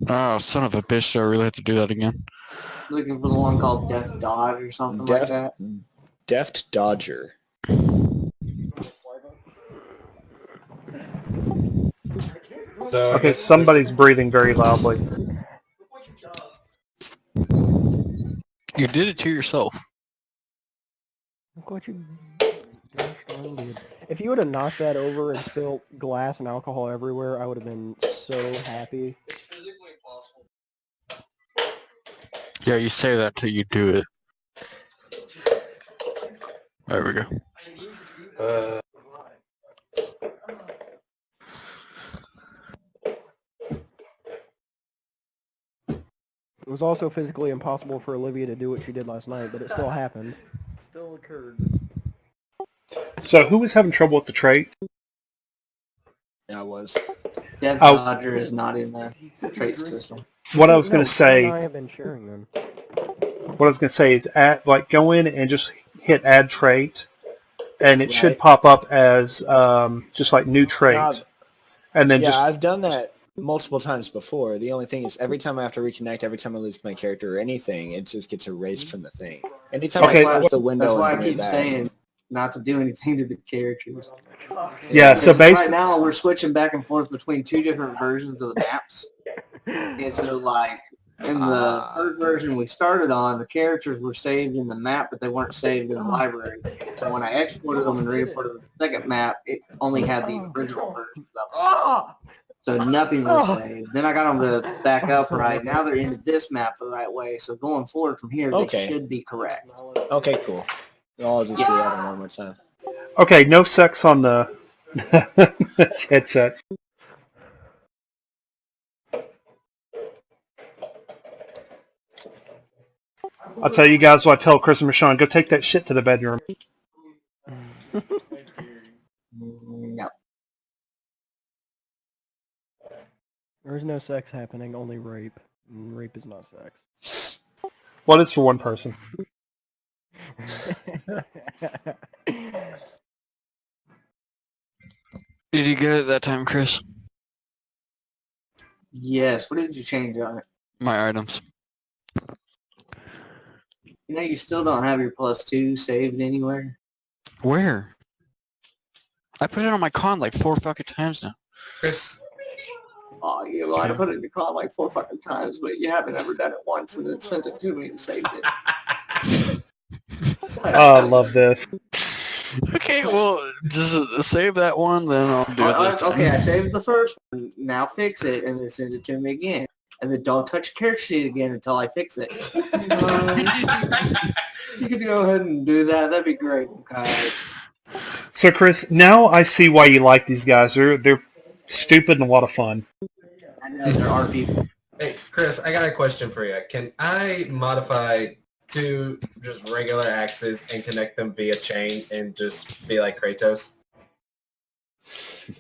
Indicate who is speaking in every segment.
Speaker 1: Oh, son of a bitch, do I really have to do that again?
Speaker 2: Looking for the one called Death Dodge or something like that.
Speaker 3: Deft Dodger.
Speaker 4: So
Speaker 5: Okay, somebody's breathing very loudly.
Speaker 1: You did it to yourself.
Speaker 6: Look what you gosh darn did. If you would have knocked that over and spilled glass and alcohol everywhere, I would have been so happy.
Speaker 2: It's physically impossible.
Speaker 1: Yeah, you say that till you do it. There we go.
Speaker 6: It was also physically impossible for Olivia to do what she did last night, but it still happened. It still occurred.
Speaker 5: So who was having trouble with the traits?
Speaker 3: Yeah, I was.
Speaker 2: Death Dodger is not in the trait system.
Speaker 5: What I was going to say.
Speaker 6: I have been sharing them.
Speaker 5: What I was going to say is go in and just hit add trait, and it should pop up as just like new trait. And then
Speaker 3: I've done that multiple times before. The only thing is every time I have to reconnect, every time I lose my character or anything, it just gets erased from the thing. Anytime I close the window,
Speaker 2: that's why I keep saying not to do anything to the characters.
Speaker 5: Yeah, so basically
Speaker 2: right now we're switching back and forth between two different versions of the maps. And so like in the first version we started on, the characters were saved in the map, but they weren't saved in the library. So when I exported them and re-imported the second map, it only had the original version of them. So nothing was saved. Then I got them to back up right. Now they're into this map the right way. So going forward from here, they should be correct.
Speaker 3: Okay, cool. I'll just do that one more time.
Speaker 5: Okay, no sex on the headsets. I'll tell you guys what I tell Chris and Michonne. Go take that shit to the bedroom.
Speaker 2: No.
Speaker 6: There's no sex happening, only rape. And rape is not sex.
Speaker 5: Well, it's for one person.
Speaker 1: Did you get it that time, Chris?
Speaker 2: Yes. What did you change on it?
Speaker 1: My items.
Speaker 2: You know, you still don't have your +2 saved anywhere.
Speaker 1: Where? I put it on my con like 4 fucking times now.
Speaker 4: Chris.
Speaker 2: Oh, you lied. I put it in your con like 4 fucking times, but you haven't ever done it once and then sent it to me and saved it.
Speaker 5: Oh, I love this.
Speaker 1: Okay, well, just save that one, then I'll do it this time.
Speaker 2: Okay, I saved the first one. Now fix it and then send it to me again. And then don't touch character sheet again until I fix it. If you could go ahead and do that, that'd be great. Okay.
Speaker 5: So, Chris, now I see why you like these guys. They're stupid and a lot of fun.
Speaker 2: I know there are people.
Speaker 4: Hey, Chris, I got a question for you. Can I modify 2 just regular axes and connect them via chain and just be like Kratos?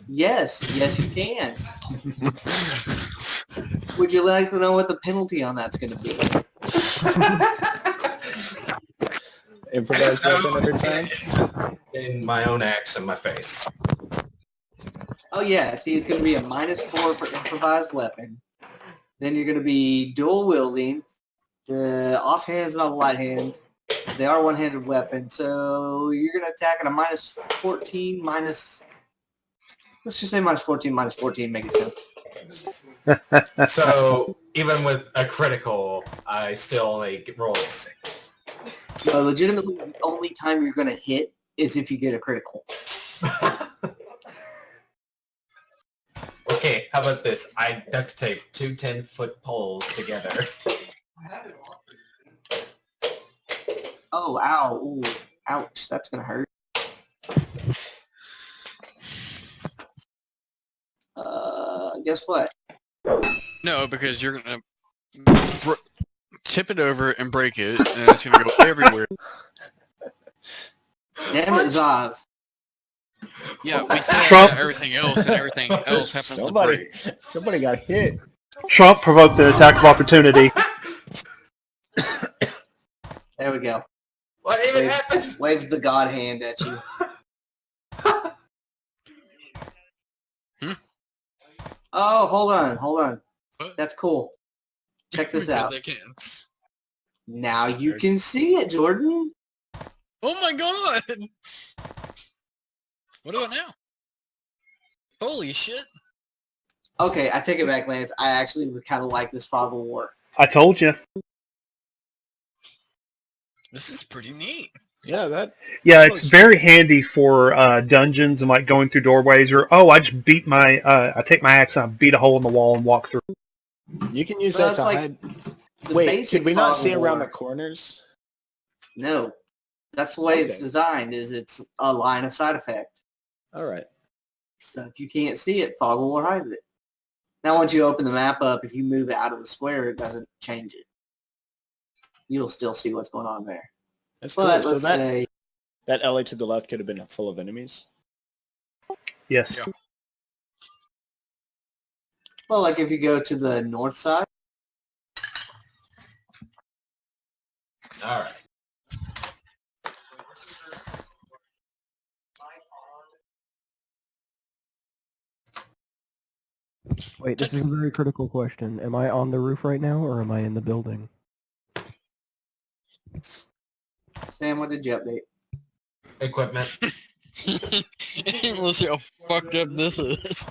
Speaker 2: Yes, you can. Would you like to know what the penalty on that's going to be?
Speaker 3: Improvise weapon every time?
Speaker 4: In my own axe in my face.
Speaker 2: Oh yeah, see, it's going to be a -4 for improvised weapon. Then you're going to be dual wielding. The offhands and all the light hands. They are one-handed weapons, so you're going to attack at a -14, let's just say -14, -14, make it simple.
Speaker 4: So even with a critical, I still only roll 6.
Speaker 2: No, legitimately, the only time you're going to hit is if you get a critical.
Speaker 4: Okay, how about this? I duct tape 2 10-foot poles together.
Speaker 2: Oh, ow. Ooh, ouch. That's going to hurt. Guess what?
Speaker 1: No, because you're going to tip it over and break it, and it's going to go everywhere.
Speaker 2: Damn it, Zaz.
Speaker 1: Yeah, we said
Speaker 5: Trump.
Speaker 1: Everything else, and everything else happens to break.
Speaker 3: Somebody got hit.
Speaker 5: Trump provoked the attack of opportunity.
Speaker 2: There we go.
Speaker 4: What even happened?
Speaker 2: Wave the god hand at you. Oh, hold on.
Speaker 1: What?
Speaker 2: That's cool. Check this
Speaker 1: Because
Speaker 2: out.
Speaker 1: they can.
Speaker 2: Now you can see it, Jordan.
Speaker 1: Oh my god! What about now? Holy shit!
Speaker 2: Okay, I take it back, Lance. I actually would kind of like this fog of war.
Speaker 5: I told you.
Speaker 1: This is pretty neat.
Speaker 3: Yeah, that.
Speaker 5: Yeah, it's very handy for dungeons and like going through doorways, or I just beat my I take my axe and I beat a hole in the wall and walk through.
Speaker 3: You can use
Speaker 2: Well,
Speaker 3: that to
Speaker 2: that's like
Speaker 3: hide.
Speaker 2: The
Speaker 3: Wait,
Speaker 2: basic
Speaker 3: could we not
Speaker 2: fog
Speaker 3: see
Speaker 2: of
Speaker 3: around
Speaker 2: war.
Speaker 3: the corners?
Speaker 2: No, that's the way it's
Speaker 3: Okay.
Speaker 2: designed. Is it's a line of sight effect.
Speaker 3: All right.
Speaker 2: So if you can't see it, fog of war hides it. Now, once you open the map up, if you move it out of the square, it doesn't change it. You'll still see what's going on there.
Speaker 3: That's cool.
Speaker 2: But
Speaker 3: So
Speaker 2: let's say,
Speaker 3: that alley to the left could have been full of enemies.
Speaker 5: Yes.
Speaker 1: Yeah.
Speaker 2: well, like if you go to the north side,
Speaker 4: All right.
Speaker 6: Wait, this is a very critical question. Am I on the roof right now, or am I in the building?
Speaker 2: Sam, what did you update?
Speaker 4: Equipment.
Speaker 1: Let's see how fucked up this is.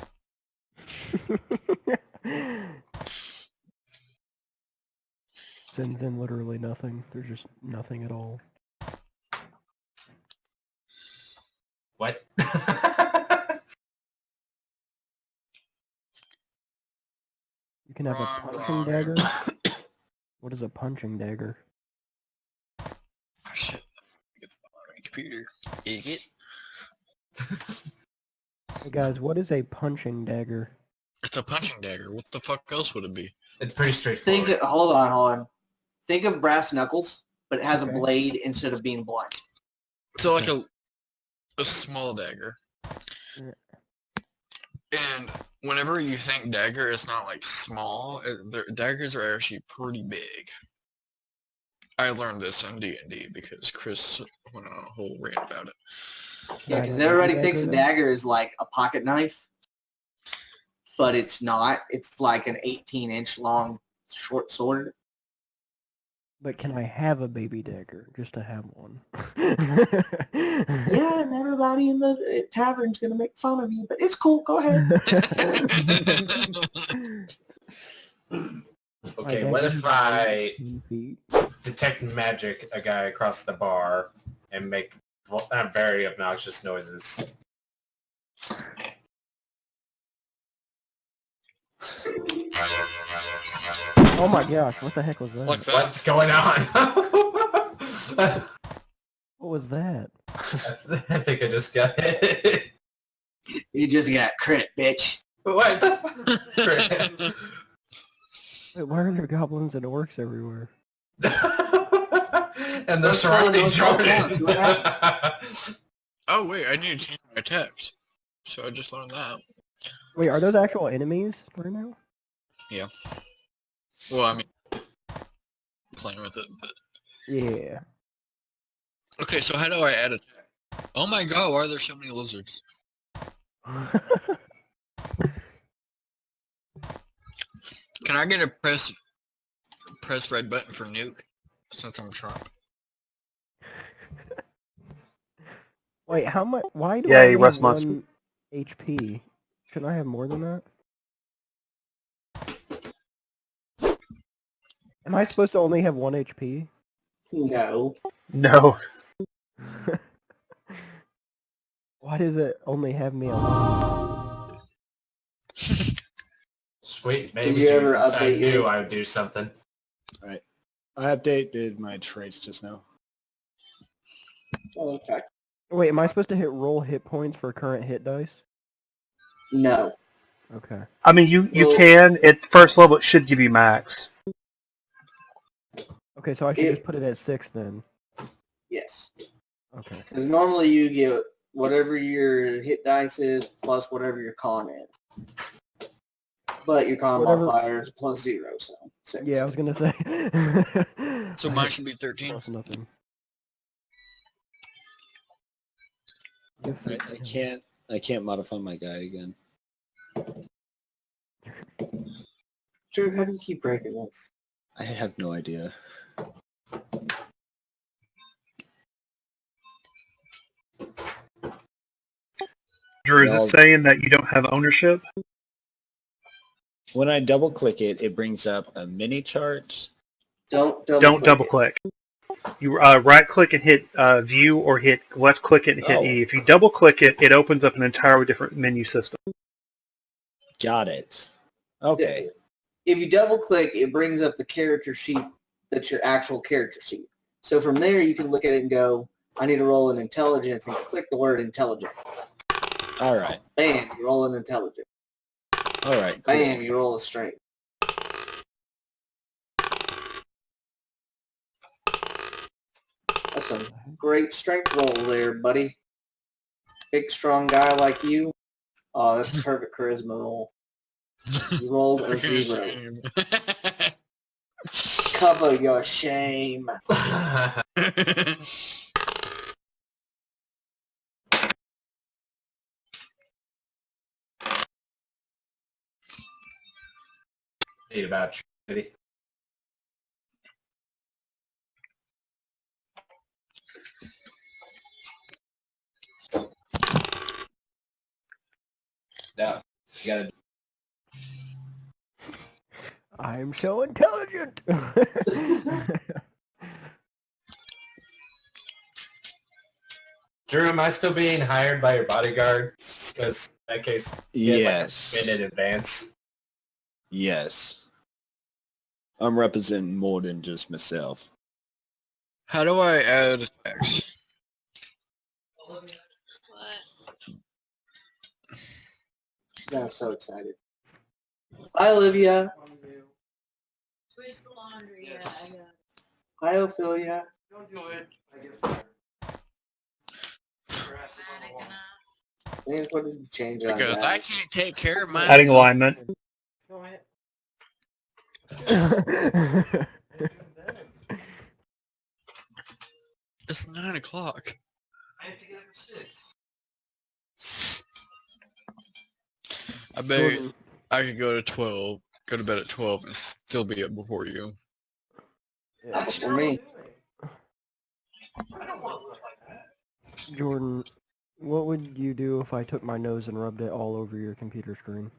Speaker 6: Then literally nothing. There's just nothing at all.
Speaker 4: What?
Speaker 6: You can have a
Speaker 1: Wrong,
Speaker 6: punching
Speaker 1: wrong.
Speaker 6: dagger. What is a punching dagger?
Speaker 1: Oh shit. Get on my computer. Idiot.
Speaker 6: Hey guys, what is a punching dagger?
Speaker 1: It's a punching dagger. What the fuck else would it be?
Speaker 4: It's pretty straightforward.
Speaker 2: Hold on. Think of brass knuckles, but it has
Speaker 6: Okay.
Speaker 2: a blade instead of being blunt.
Speaker 1: So like a small dagger.
Speaker 6: Yeah.
Speaker 1: And whenever you think dagger, it's not like small. Daggers are actually pretty big. I learned this in D&D because Chris went on a whole rant about it.
Speaker 2: Yeah,
Speaker 6: Right,
Speaker 2: because
Speaker 6: a
Speaker 2: everybody
Speaker 6: dagger
Speaker 2: thinks a
Speaker 6: then?
Speaker 2: dagger is like a pocket knife, but it's not. It's like an 18-inch long short sword.
Speaker 6: But can I have a baby dagger just to have one?
Speaker 2: Yeah, and everybody in the tavern's gonna make fun of you, but it's cool. Go ahead.
Speaker 4: Okay,
Speaker 6: My
Speaker 4: what
Speaker 6: dagger
Speaker 4: if I
Speaker 6: 10 feet.
Speaker 4: detect magic a guy across the bar and make very obnoxious noises?
Speaker 6: Oh my gosh, what the heck was that?
Speaker 1: Like that.
Speaker 4: What's going on?
Speaker 6: What was that?
Speaker 4: I think I just got hit.
Speaker 2: You just got crit, bitch.
Speaker 4: What the
Speaker 6: Wait, why are there goblins and orcs everywhere?
Speaker 4: And the
Speaker 2: Let's call it
Speaker 4: surrounding
Speaker 2: those all
Speaker 4: Jordan.
Speaker 2: counts. What
Speaker 1: Oh wait, I need to change my text. So I just learned that.
Speaker 6: Wait, are those actual enemies right now?
Speaker 1: Well, I mean, playing with it, but...
Speaker 6: Yeah.
Speaker 1: Okay, so how do I add a tag? Oh my god, why are there so many lizards? Can I get a press red button for nuke? Since I'm Trump.
Speaker 6: Wait, how much? Why do
Speaker 5: Yeah,
Speaker 6: I
Speaker 5: you
Speaker 6: only
Speaker 5: West
Speaker 6: have
Speaker 5: Monster.
Speaker 6: 1 HP? Shouldn't I have more than that? Am I supposed to only have 1 HP?
Speaker 2: No.
Speaker 5: No.
Speaker 6: Why does it only have me on?
Speaker 4: Sweet baby
Speaker 2: you ever
Speaker 4: Jesus, I
Speaker 2: update
Speaker 4: knew
Speaker 2: your-
Speaker 4: I would do something.
Speaker 3: I updated my traits just now.
Speaker 2: Okay.
Speaker 6: Wait, am I supposed to roll hit points for current hit dice?
Speaker 2: No.
Speaker 6: Okay.
Speaker 5: I mean, you
Speaker 2: Well-
Speaker 5: can. At first level, it should give you max.
Speaker 6: Okay, so I should just put it at 6 then.
Speaker 2: Yes.
Speaker 6: Okay.
Speaker 2: Because normally you get whatever your hit dice is plus whatever your con is. But your con
Speaker 6: Whatever-
Speaker 2: modifier is plus 0, so 6.
Speaker 6: Yeah, I was gonna say.
Speaker 1: So
Speaker 6: I
Speaker 1: mine
Speaker 6: hit
Speaker 1: should be 13.
Speaker 6: plus nothing.
Speaker 3: I can't modify my guy again.
Speaker 2: Drew, how do you keep breaking this?
Speaker 3: I have no idea.
Speaker 5: Drew, is
Speaker 3: Well,
Speaker 5: it saying that you don't have ownership?
Speaker 3: when I double click it, it brings up a mini chart.
Speaker 2: Don't
Speaker 5: Don't double click. You right click and hit view, or hit left click it and hit
Speaker 3: Oh.
Speaker 5: E. If you double click it, it opens up an entirely different menu system.
Speaker 3: Got it. Okay.
Speaker 2: If you double click, it brings up the character sheet that's your actual character sheet. So from there, you can look at it and go, I need to roll an intelligence, and click the word intelligent.
Speaker 3: All right.
Speaker 2: Bam, you roll an intelligence.
Speaker 3: All right. Cool.
Speaker 2: Bam, you roll a strength. That's a great strength roll there, buddy. Big, strong guy like you. Oh, that's a perfect charisma roll. You rolled a 0. Cover your shame.
Speaker 4: Need about Trinity. No, you gotta.
Speaker 6: I'm so intelligent.
Speaker 4: Drew, am I still being hired by your bodyguard? Because in that case, you get,
Speaker 3: Yes.
Speaker 4: like, a minute in advance.
Speaker 3: Yes. I'm representing more than just myself.
Speaker 1: How do I add text?
Speaker 2: I'm so excited. Hi, Olivia.
Speaker 7: Where's the laundry? Yeah, I got it.
Speaker 2: Hi, Ophelia.
Speaker 5: Don't do it. I get fired.
Speaker 2: What did you change on
Speaker 1: Because I
Speaker 2: that?
Speaker 1: can't take care of my
Speaker 5: Adding alignment.
Speaker 1: It's 9 o'clock.
Speaker 5: I have to get up at 6.
Speaker 1: I bet I could go to bed at 12 and still be up before you.
Speaker 2: Not for me.
Speaker 5: I don't want to look like that.
Speaker 6: Jordan, what would you do if I took my nose and rubbed it all over your computer screen?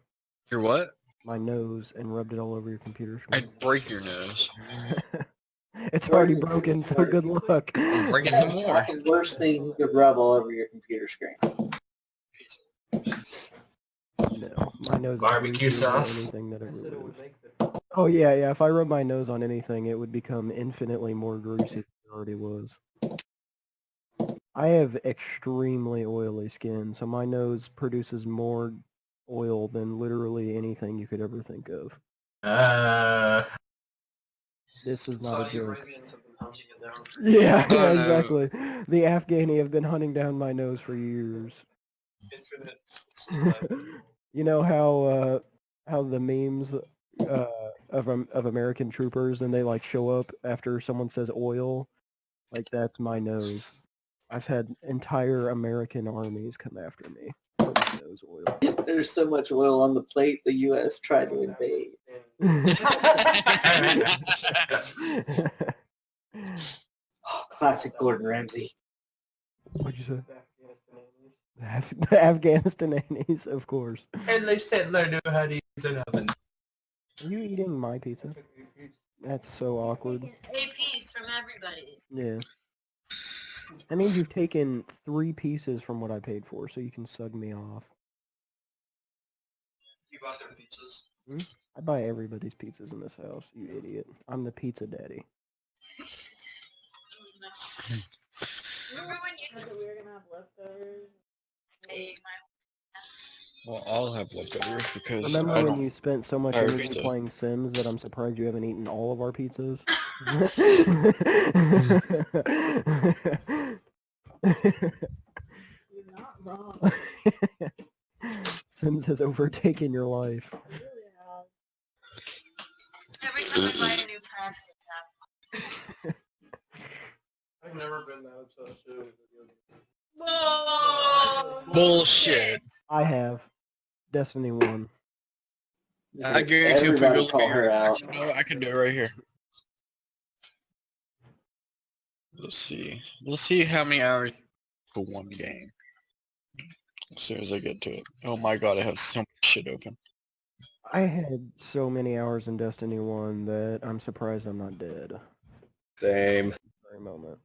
Speaker 1: Your what?
Speaker 6: My nose and rubbed it all over your computer screen.
Speaker 1: I'd break your nose.
Speaker 6: It's already broken, so good luck.
Speaker 1: I'm breaking some more.
Speaker 2: That's the worst thing you could rub all over your computer screen.
Speaker 6: No, my nose is
Speaker 4: Barbecue
Speaker 6: greasy on
Speaker 4: sauce?
Speaker 6: anything that it would. Oh yeah, if I rub my nose on anything, it would become infinitely more greasy than it already was. I have extremely oily skin, so my nose produces more oil than literally anything you could ever think of. This is not a joke. Yeah,
Speaker 1: Oh, no.
Speaker 6: exactly. The Afghani have been hunting down my nose for years. You know how the memes of American troopers and they like show up after someone says oil, like that's my nose. I've had entire American armies come after me for my nose oil.
Speaker 2: There's so much oil on the plate, the U.S. tried to invade. Oh, classic Gordon Ramsay.
Speaker 6: What'd you say? The Afghanistanis, of course.
Speaker 4: And they said learn how to use an oven.
Speaker 6: Are you eating my pizza? That's so awkward.
Speaker 7: A piece from everybody's.
Speaker 6: Yeah. That means you've taken 3 pieces from what I paid for, so you can sug me off.
Speaker 5: You bought their pizzas?
Speaker 6: I buy everybody's pizzas in this house, you idiot. I'm the pizza daddy.
Speaker 7: Remember when you said that we were gonna have leftovers?
Speaker 1: Well, I'll have leftovers because
Speaker 6: Remember
Speaker 1: I
Speaker 6: when
Speaker 1: don't...
Speaker 6: you spent so much
Speaker 1: Our
Speaker 6: energy
Speaker 1: pizza.
Speaker 6: playing Sims that I'm surprised you haven't eaten all of our pizzas?
Speaker 7: You're not wrong.
Speaker 6: Sims has overtaken your life.
Speaker 7: I really have. Every time I buy a new pack, it's happening.
Speaker 5: I've never been that obsessed with video games.
Speaker 7: Whoa!
Speaker 1: Bullshit.
Speaker 6: I have. Destiny 1.
Speaker 1: I guarantee if we go
Speaker 2: Everybody
Speaker 1: look
Speaker 2: call
Speaker 1: at
Speaker 2: her
Speaker 1: your,
Speaker 2: out.
Speaker 1: actually, no, I can do it right here. Let's see. Let's see how many hours for one game. As soon as I get to it. Oh my god, I have so much shit open.
Speaker 6: I had so many hours in Destiny 1 that I'm surprised I'm not dead.
Speaker 4: Same.
Speaker 6: Very moment.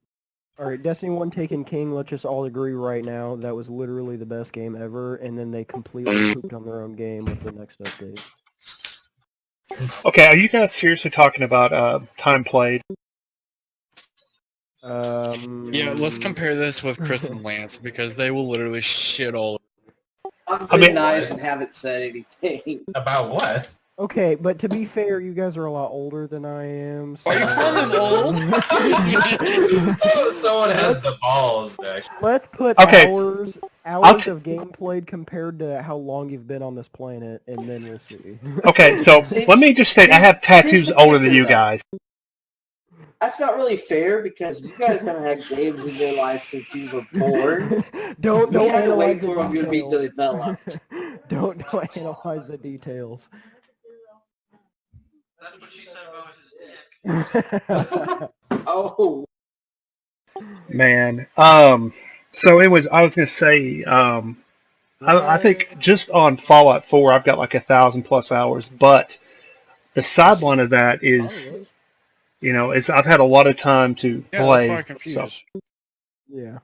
Speaker 6: Alright, Destiny 1 Taken King, let's just all agree right now, that was literally the best game ever, and then they completely pooped on their own game with the next update.
Speaker 5: Okay, are you guys seriously talking about time played?
Speaker 1: Yeah, let's compare this with Chris and Lance because they will literally shit all.
Speaker 2: I'm
Speaker 5: I
Speaker 2: being
Speaker 5: mean-
Speaker 2: nice and haven't said anything.
Speaker 4: About what?
Speaker 6: Okay, but to be fair, you guys are a lot older than I am. So...
Speaker 1: Are you calling them old?
Speaker 4: Someone has the balls, actually.
Speaker 6: Let's put
Speaker 5: Okay,
Speaker 6: hours
Speaker 5: I'll
Speaker 6: of game played compared to how long you've been on this planet, and then we'll see.
Speaker 5: Okay, so
Speaker 2: See,
Speaker 5: let me just state, I have
Speaker 2: here's
Speaker 5: tattoos
Speaker 2: the
Speaker 5: older than
Speaker 2: kicker,
Speaker 5: you
Speaker 2: though.
Speaker 5: guys.
Speaker 2: That's not really fair because you guys haven't had games in your life since you were born.
Speaker 6: don't
Speaker 2: We had to
Speaker 6: analyze
Speaker 2: wait
Speaker 6: the
Speaker 2: for them to be
Speaker 6: details.
Speaker 2: developed.
Speaker 6: don't analyze the details.
Speaker 1: That's what she said about his dick.
Speaker 2: Oh,
Speaker 5: Man. So anyways, I was going to say, I think just on Fallout 4, I've got like 1,000+ hours, but the sideline of that is, you know, I've had a lot of time to
Speaker 1: Yeah,
Speaker 5: play.
Speaker 1: that's why I'm confused.
Speaker 6: Yeah.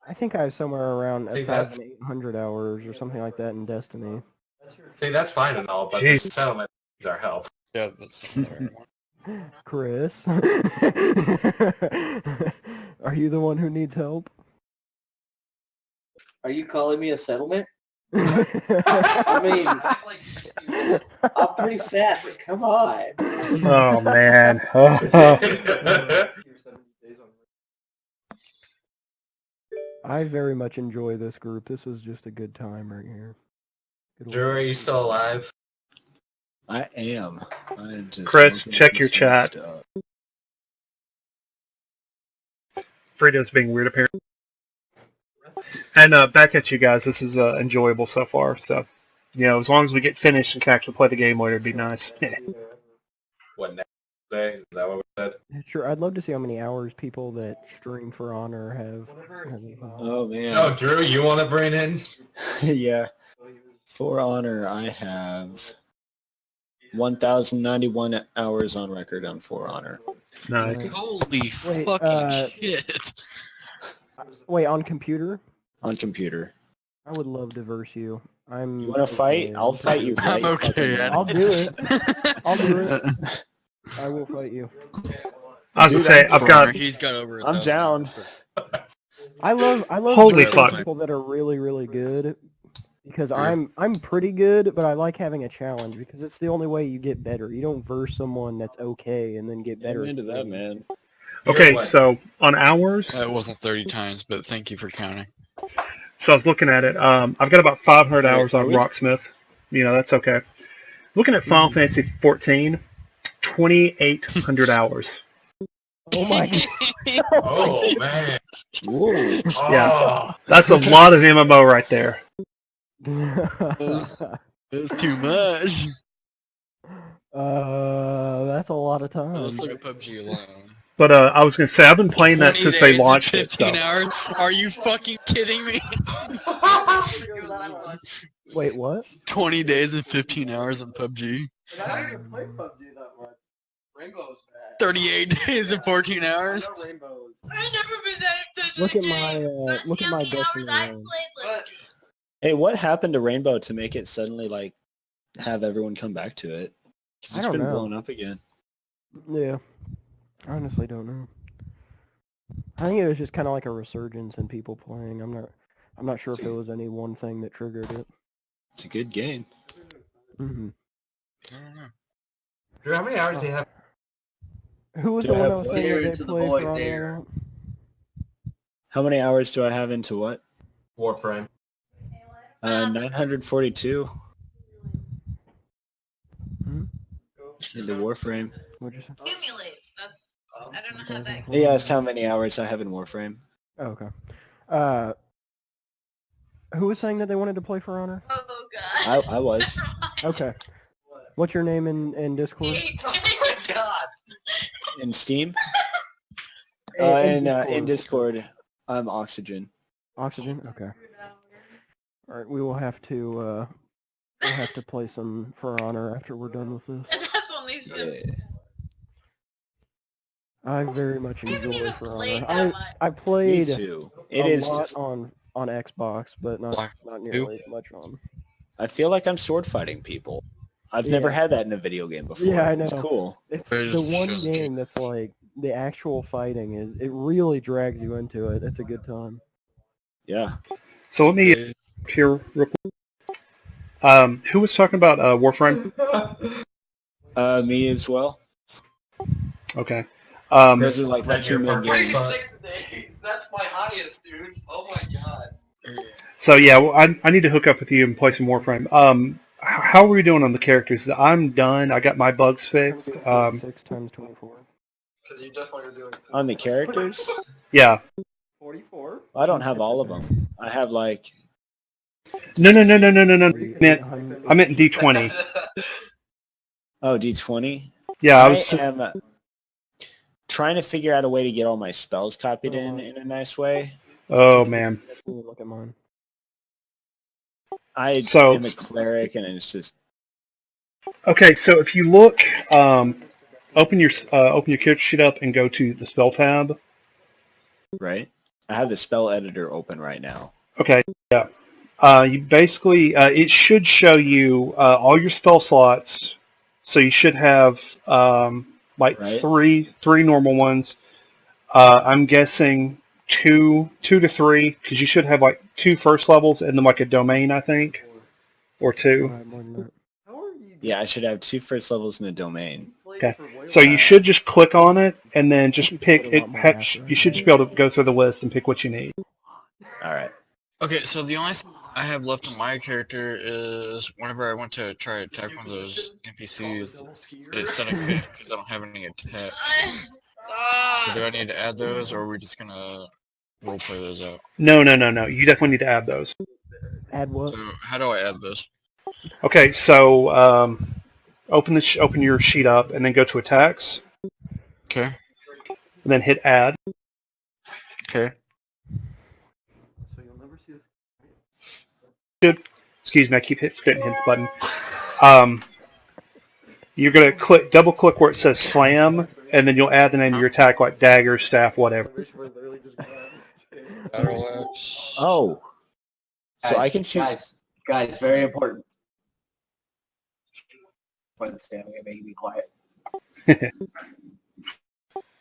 Speaker 6: I think I have somewhere around
Speaker 4: See, that's-
Speaker 6: 1,800 hours or something like that in Destiny.
Speaker 4: See, that's fine and all, but the
Speaker 5: Jeez.
Speaker 4: settlement needs our help.
Speaker 1: Yeah, that's another one.
Speaker 6: Chris? Are you the one who needs help?
Speaker 2: are you calling me a settlement? I mean, I'm pretty fat, but come on.
Speaker 5: Oh, man.
Speaker 6: I very much enjoy this group. This was just a good time right here. Good
Speaker 4: Drew, are you still alive?
Speaker 3: I am. I'm just
Speaker 5: Chris,
Speaker 3: looking
Speaker 5: check
Speaker 3: at
Speaker 5: your
Speaker 3: some
Speaker 5: chat.
Speaker 3: stuff.
Speaker 5: Frito's being weird, apparently. And back at you guys, this is enjoyable so far, so, you know, as long as we get finished and can actually play the game later, it'd be nice.
Speaker 4: What, next day? Is that what we said?
Speaker 6: Sure, I'd love to see how many hours people that stream for Honor have.
Speaker 3: Oh man.
Speaker 4: Oh, Drew, you want to bring in?
Speaker 3: Yeah. For Honor, I have 1,091 hours on record on For Honor.
Speaker 5: Nice.
Speaker 1: Holy
Speaker 6: Wait,
Speaker 1: fucking shit.
Speaker 6: Wait, on computer?
Speaker 3: On computer.
Speaker 6: I would love to verse you. I'm.
Speaker 3: You want to fight?
Speaker 6: okay.
Speaker 3: I'll fight you.
Speaker 1: I'm
Speaker 3: right
Speaker 1: okay,
Speaker 3: fucking now.
Speaker 6: I'll do it. I'll do it. I will fight you.
Speaker 5: I was going to say, I've got...
Speaker 1: He's got over it.
Speaker 3: I'm down.
Speaker 6: I love
Speaker 5: Holy
Speaker 6: versing
Speaker 5: fuck.
Speaker 6: people that are really, really good because I'm pretty good, but I like having a challenge because it's the only way you get better. You don't verse someone that's okay and then get better.
Speaker 3: I'm into that, man.
Speaker 5: Okay,
Speaker 4: What?
Speaker 5: so on hours,
Speaker 1: It wasn't 30 times, but thank you for counting.
Speaker 5: so I was looking at it. I've got about 500 hours on
Speaker 3: Are we-
Speaker 5: Rocksmith. You know, that's okay. Looking at Final Fantasy 14, 2,800 hours.
Speaker 6: Oh my god.
Speaker 4: Oh, man.
Speaker 3: Whoa.
Speaker 4: Oh.
Speaker 5: That's a lot of MMO right there.
Speaker 1: It's too much.
Speaker 6: That's a lot of time.
Speaker 1: Let's look at PUBG alone.
Speaker 5: But I was going to say, I've been playing that
Speaker 1: 20
Speaker 5: since they
Speaker 1: days and
Speaker 5: launched it.
Speaker 1: 15
Speaker 5: So.
Speaker 1: hours? Are you fucking kidding me?
Speaker 6: Wait, what?
Speaker 1: 20 days and 15 hours on PUBG.
Speaker 2: I don't even play PUBG that much. Rainbow's bad.
Speaker 1: 38 days and 14 hours?
Speaker 2: Rainbows.
Speaker 7: I've never been that into
Speaker 6: Look
Speaker 7: this
Speaker 6: at my
Speaker 7: game.
Speaker 6: look at my
Speaker 7: See how
Speaker 6: Destiny
Speaker 7: many hours I've
Speaker 6: line.
Speaker 7: played
Speaker 2: But
Speaker 3: Hey, what happened to Rainbow to make it suddenly like have everyone come back to it? 'Cause
Speaker 6: I
Speaker 3: it's
Speaker 6: don't
Speaker 3: been
Speaker 6: know.
Speaker 3: blown up again.
Speaker 6: Yeah. I honestly don't know. I think it was just kind of like a resurgence in people playing. I'm not sure if there was any one thing that triggered it.
Speaker 3: It's a good game.
Speaker 6: Hmm
Speaker 1: I don't know.
Speaker 4: Drew, how many hours do you have?
Speaker 6: Who was
Speaker 3: Do
Speaker 6: the
Speaker 3: I
Speaker 6: one
Speaker 3: have
Speaker 6: that was
Speaker 3: what?
Speaker 6: saying
Speaker 2: Dare
Speaker 6: that they
Speaker 2: into the
Speaker 6: played
Speaker 2: void
Speaker 6: for
Speaker 2: dare.
Speaker 6: Honor?
Speaker 3: How many hours do I have into what?
Speaker 4: Warframe.
Speaker 3: 942
Speaker 6: Hmm?
Speaker 3: into Warframe.
Speaker 6: What'd you say?
Speaker 7: Accumulates. That's. I don't know how that.
Speaker 3: Yeah, that's how many hours I have in Warframe.
Speaker 6: Oh, okay. Who was saying that they wanted to play for Honor?
Speaker 7: Oh god.
Speaker 3: I was.
Speaker 7: Never mind.
Speaker 6: Okay. What's your name in Discord?
Speaker 2: Oh my god.
Speaker 3: In Steam? In Discord, I'm Oxygen.
Speaker 6: Oxygen? Okay. Alright, we will have to play some For Honor after we're done with this.
Speaker 7: And that's only Sims.
Speaker 3: Yeah.
Speaker 6: I very much
Speaker 7: I haven't
Speaker 6: enjoy
Speaker 7: even
Speaker 6: For
Speaker 7: played
Speaker 6: Honor.
Speaker 7: that much.
Speaker 6: I
Speaker 3: Me
Speaker 6: played
Speaker 3: too.
Speaker 6: a
Speaker 3: It is
Speaker 6: lot
Speaker 3: just,
Speaker 6: on Xbox, but not
Speaker 1: Black
Speaker 6: nearly as much on.
Speaker 3: I feel like I'm sword fighting people. I've never
Speaker 6: Yeah.
Speaker 3: had that in a video game before.
Speaker 6: Yeah, I
Speaker 3: It's
Speaker 6: know.
Speaker 3: cool.
Speaker 6: It's
Speaker 1: It
Speaker 6: the
Speaker 1: just
Speaker 6: one
Speaker 1: shows that
Speaker 6: game that's like the actual fighting it really drags you into it. It's a good time.
Speaker 3: Yeah.
Speaker 5: So let me here real quick. Who was talking about Warframe?
Speaker 3: Me as well.
Speaker 5: Okay.
Speaker 3: Those are like the
Speaker 4: Then
Speaker 3: two
Speaker 4: your
Speaker 3: main
Speaker 4: purple
Speaker 3: games.
Speaker 4: spot.
Speaker 2: 36 days. That's my highest, dude. Oh my god.
Speaker 5: So yeah, well, I need to hook up with you and play some Warframe. How are we doing on the characters? I'm done. I got my bugs fixed.
Speaker 6: 6 times 24.
Speaker 2: Because you definitely are doing
Speaker 3: On the characters?
Speaker 5: Yeah.
Speaker 2: 44.
Speaker 3: I don't have all of them. I have like,
Speaker 5: No. I meant in D20.
Speaker 3: oh, D20?
Speaker 5: Yeah,
Speaker 3: I
Speaker 5: I was.
Speaker 3: am trying to figure out a way to get all my spells copied in a nice way.
Speaker 5: Oh man.
Speaker 6: Let me look at mine.
Speaker 3: I
Speaker 5: So-
Speaker 3: am a cleric, and it's just
Speaker 5: Okay, so if you look, open your character sheet up and go to the spell tab.
Speaker 3: right. I have the spell editor open right now.
Speaker 5: Okay, yeah. You basically, it should show you all your spell slots. So you should have like
Speaker 3: Right.
Speaker 5: three normal ones. I'm guessing two to three, because you should have like 2 first levels and then like a domain, I think, or 2.
Speaker 6: Alright, more than that.
Speaker 3: Yeah, I should have 2 first levels in a domain.
Speaker 5: Okay. So you should just click on it and then just pick it. You should just be able to go through the list and pick what you need.
Speaker 3: All right.
Speaker 1: Okay, so the only thing I have left on my character is whenever I went to try to attack one of those NPCs, it said I couldn't because I don't have any attacks. So do I need to add those, or are we just gonna roleplay those out?
Speaker 5: No. You definitely need to add those.
Speaker 6: Add what?
Speaker 1: So how do I add this?
Speaker 5: Okay, so open your sheet up and then go to attacks
Speaker 1: Okay.
Speaker 5: and then hit add.
Speaker 1: Okay.
Speaker 6: So you'll never see this.
Speaker 5: Excuse me, I keep forgetting to hit the button. You're gonna double click where it says slam, and then you'll add the name of your attack, like dagger, staff, whatever.
Speaker 1: Battle axe.
Speaker 3: Oh. So I can choose.
Speaker 2: Guys, very important. Sam, I'm making me quiet.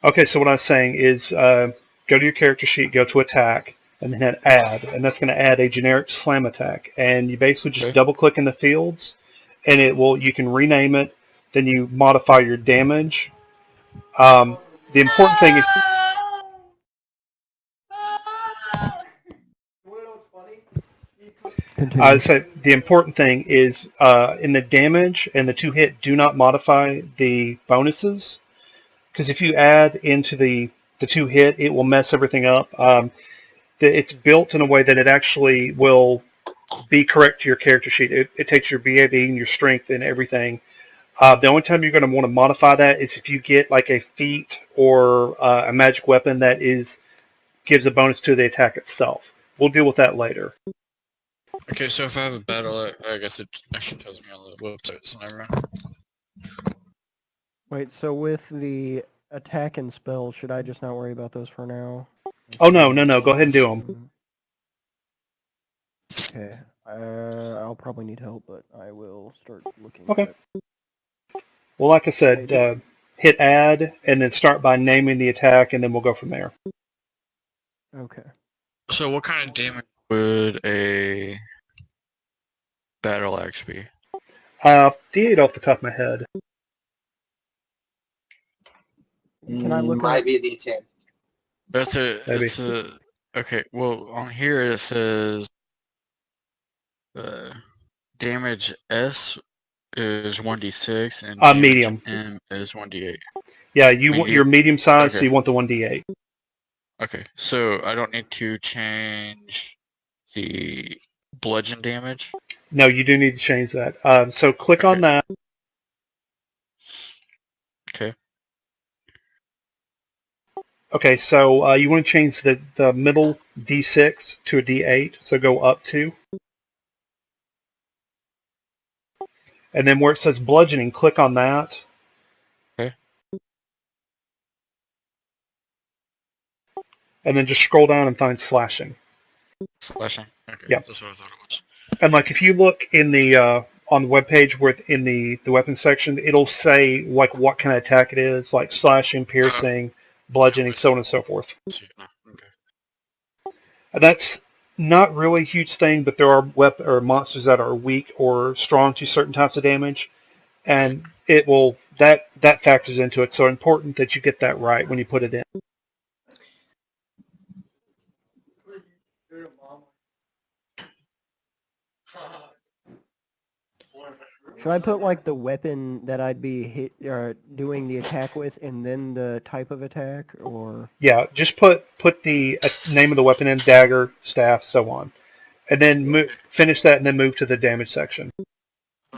Speaker 5: Okay, so what I was saying is go to your character sheet, go to attack, and then hit add, and that's going to add a generic slam attack. And you basically just double click in the fields, and you can rename it, then you modify your damage. The important thing is I would say the important thing is in the damage and the 2 hit, do not modify the bonuses, because if you add into the 2 hit, it will mess everything up. It's built in a way that it actually will be correct to your character sheet. It takes your BAB and your strength and everything. The only time you're going to want to modify that is if you get like a feat or a magic weapon that gives a bonus to the attack itself. We'll deal with that later.
Speaker 1: Okay, so if I have a battle, I guess it actually tells me on the website, so never mind.
Speaker 6: Wait, so with the attack and spell, should I just not worry about those for now?
Speaker 5: Oh, no. Go ahead and do them.
Speaker 6: Okay. I'll probably need help, but I will start looking
Speaker 5: Okay.
Speaker 6: at it.
Speaker 5: Well, like I said, hit add, and then start by naming the attack, and then we'll go from there.
Speaker 6: Okay.
Speaker 1: So what kind of damage would a battle axe be?
Speaker 5: D8 off the top of my head.
Speaker 6: Can I look
Speaker 2: Might
Speaker 6: at
Speaker 2: be a D10.
Speaker 5: Maybe.
Speaker 1: Okay, well, on here it says damage S is 1d6 and damage
Speaker 5: Medium.
Speaker 1: M is 1d8.
Speaker 5: Yeah, you want your medium size, so
Speaker 1: Okay.
Speaker 5: you want the 1d8.
Speaker 1: Okay, so I don't need to change the bludgeon damage?
Speaker 5: No, you do need to change that. So click on that.
Speaker 1: Okay.
Speaker 5: Okay, so you want to change the middle D6 to a D8, so go up 2. And then where it says bludgeoning, click on that.
Speaker 1: Okay.
Speaker 5: And then just scroll down and find slashing.
Speaker 1: Slashing. Okay.
Speaker 5: Yep.
Speaker 1: That's what I thought it was.
Speaker 5: And like if you look in the on the webpage where in the weapons section, it'll say like what kind of attack it is, like slashing, piercing, bludgeoning, so on and so forth.
Speaker 1: See it now. Okay.
Speaker 5: And that's not really a huge thing, but there are monsters that are weak or strong to certain types of damage, and it will that factors into it. So important that you get that right when you put it in.
Speaker 6: Should I put like the weapon that I'd be doing the attack with, and then the type of attack, or?
Speaker 5: Yeah, just put the name of the weapon in, dagger, staff, so on, and then finish that, and then move to the damage section.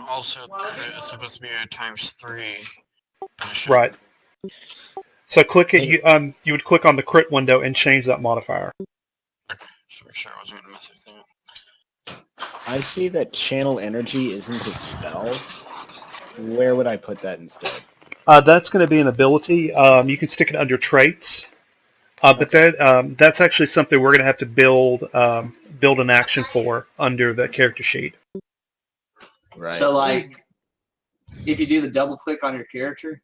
Speaker 1: Also, it's supposed to be a ×3.
Speaker 5: Right. So click it. You would click on the crit window and change that modifier.
Speaker 1: Okay, so make sure I wasn't going to mess with that.
Speaker 3: I see that channel energy isn't a spell. Where would I put that instead?
Speaker 5: That's going to be an ability. You can stick it under traits, but that's actually something we're going to have to build an action for under the character sheet.
Speaker 3: Right.
Speaker 2: So like, if you do the double click on your character,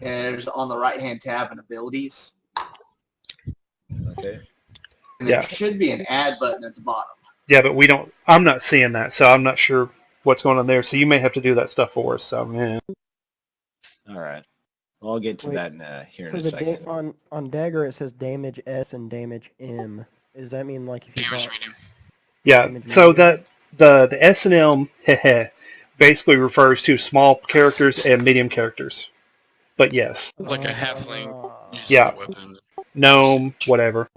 Speaker 2: there's on the right hand tab and abilities.
Speaker 3: Okay.
Speaker 2: And there should be an add button at the bottom.
Speaker 5: Yeah, but I'm not seeing that, so I'm not sure what's going on there. So you may have to do that stuff for us. So yeah.
Speaker 3: All right. Well, I'll get to that here in a second.
Speaker 6: On dagger it says damage S and damage M. Does that mean like if you
Speaker 1: Damage
Speaker 6: got
Speaker 1: medium.
Speaker 5: Yeah. So that the S and M basically refers to small characters and medium characters. But yes.
Speaker 1: Like a halfling uses
Speaker 5: Yeah.
Speaker 1: a weapon.
Speaker 5: Gnome, whatever.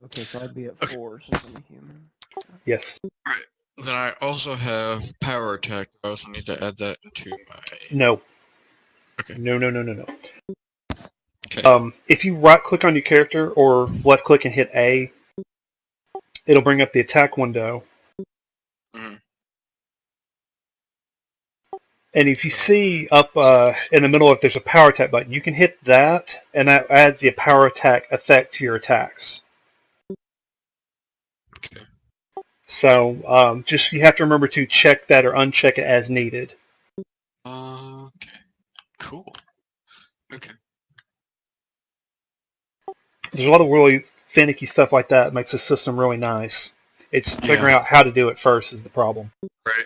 Speaker 6: Okay, so I'd be at 4 since I'm a human.
Speaker 5: Yes.
Speaker 1: Alright. Then I also have power attack. I also need to add that into my...
Speaker 5: No.
Speaker 1: Okay.
Speaker 5: No.
Speaker 1: Okay.
Speaker 5: If you right click on your character or left click and hit A, it'll bring up the attack window.
Speaker 1: Mm-hmm.
Speaker 5: And if you see up in the middle, if there's a power attack button, you can hit that, and that adds the power attack effect to your attacks.
Speaker 1: Okay.
Speaker 5: So just you have to remember to check that or uncheck it as needed.
Speaker 1: Okay. Cool. Okay.
Speaker 5: There's a lot of really finicky stuff like that. It makes the system really nice. It's figuring out how to do it first is the problem.
Speaker 1: Right.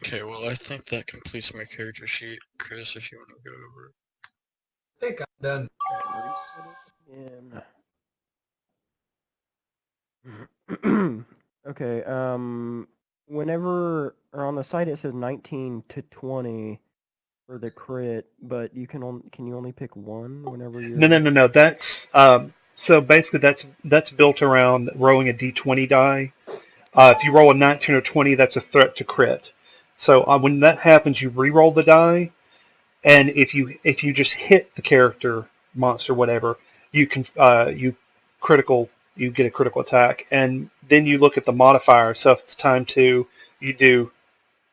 Speaker 1: Okay, well I think that completes my character sheet. Chris, if you want to go over it.
Speaker 4: I think I'm done.
Speaker 6: Okay, whenever, or on the site it says 19 to 20 for the crit, but you can you only pick one whenever you're...
Speaker 5: No. That's so basically that's built around rolling a d20 die. If you roll a 19 or 20, that's a threat to crit. So when that happens, you re-roll the die, and if you just hit the character, monster, whatever, you can you get a critical attack, and then you look at the modifier. So if it's times 2, you do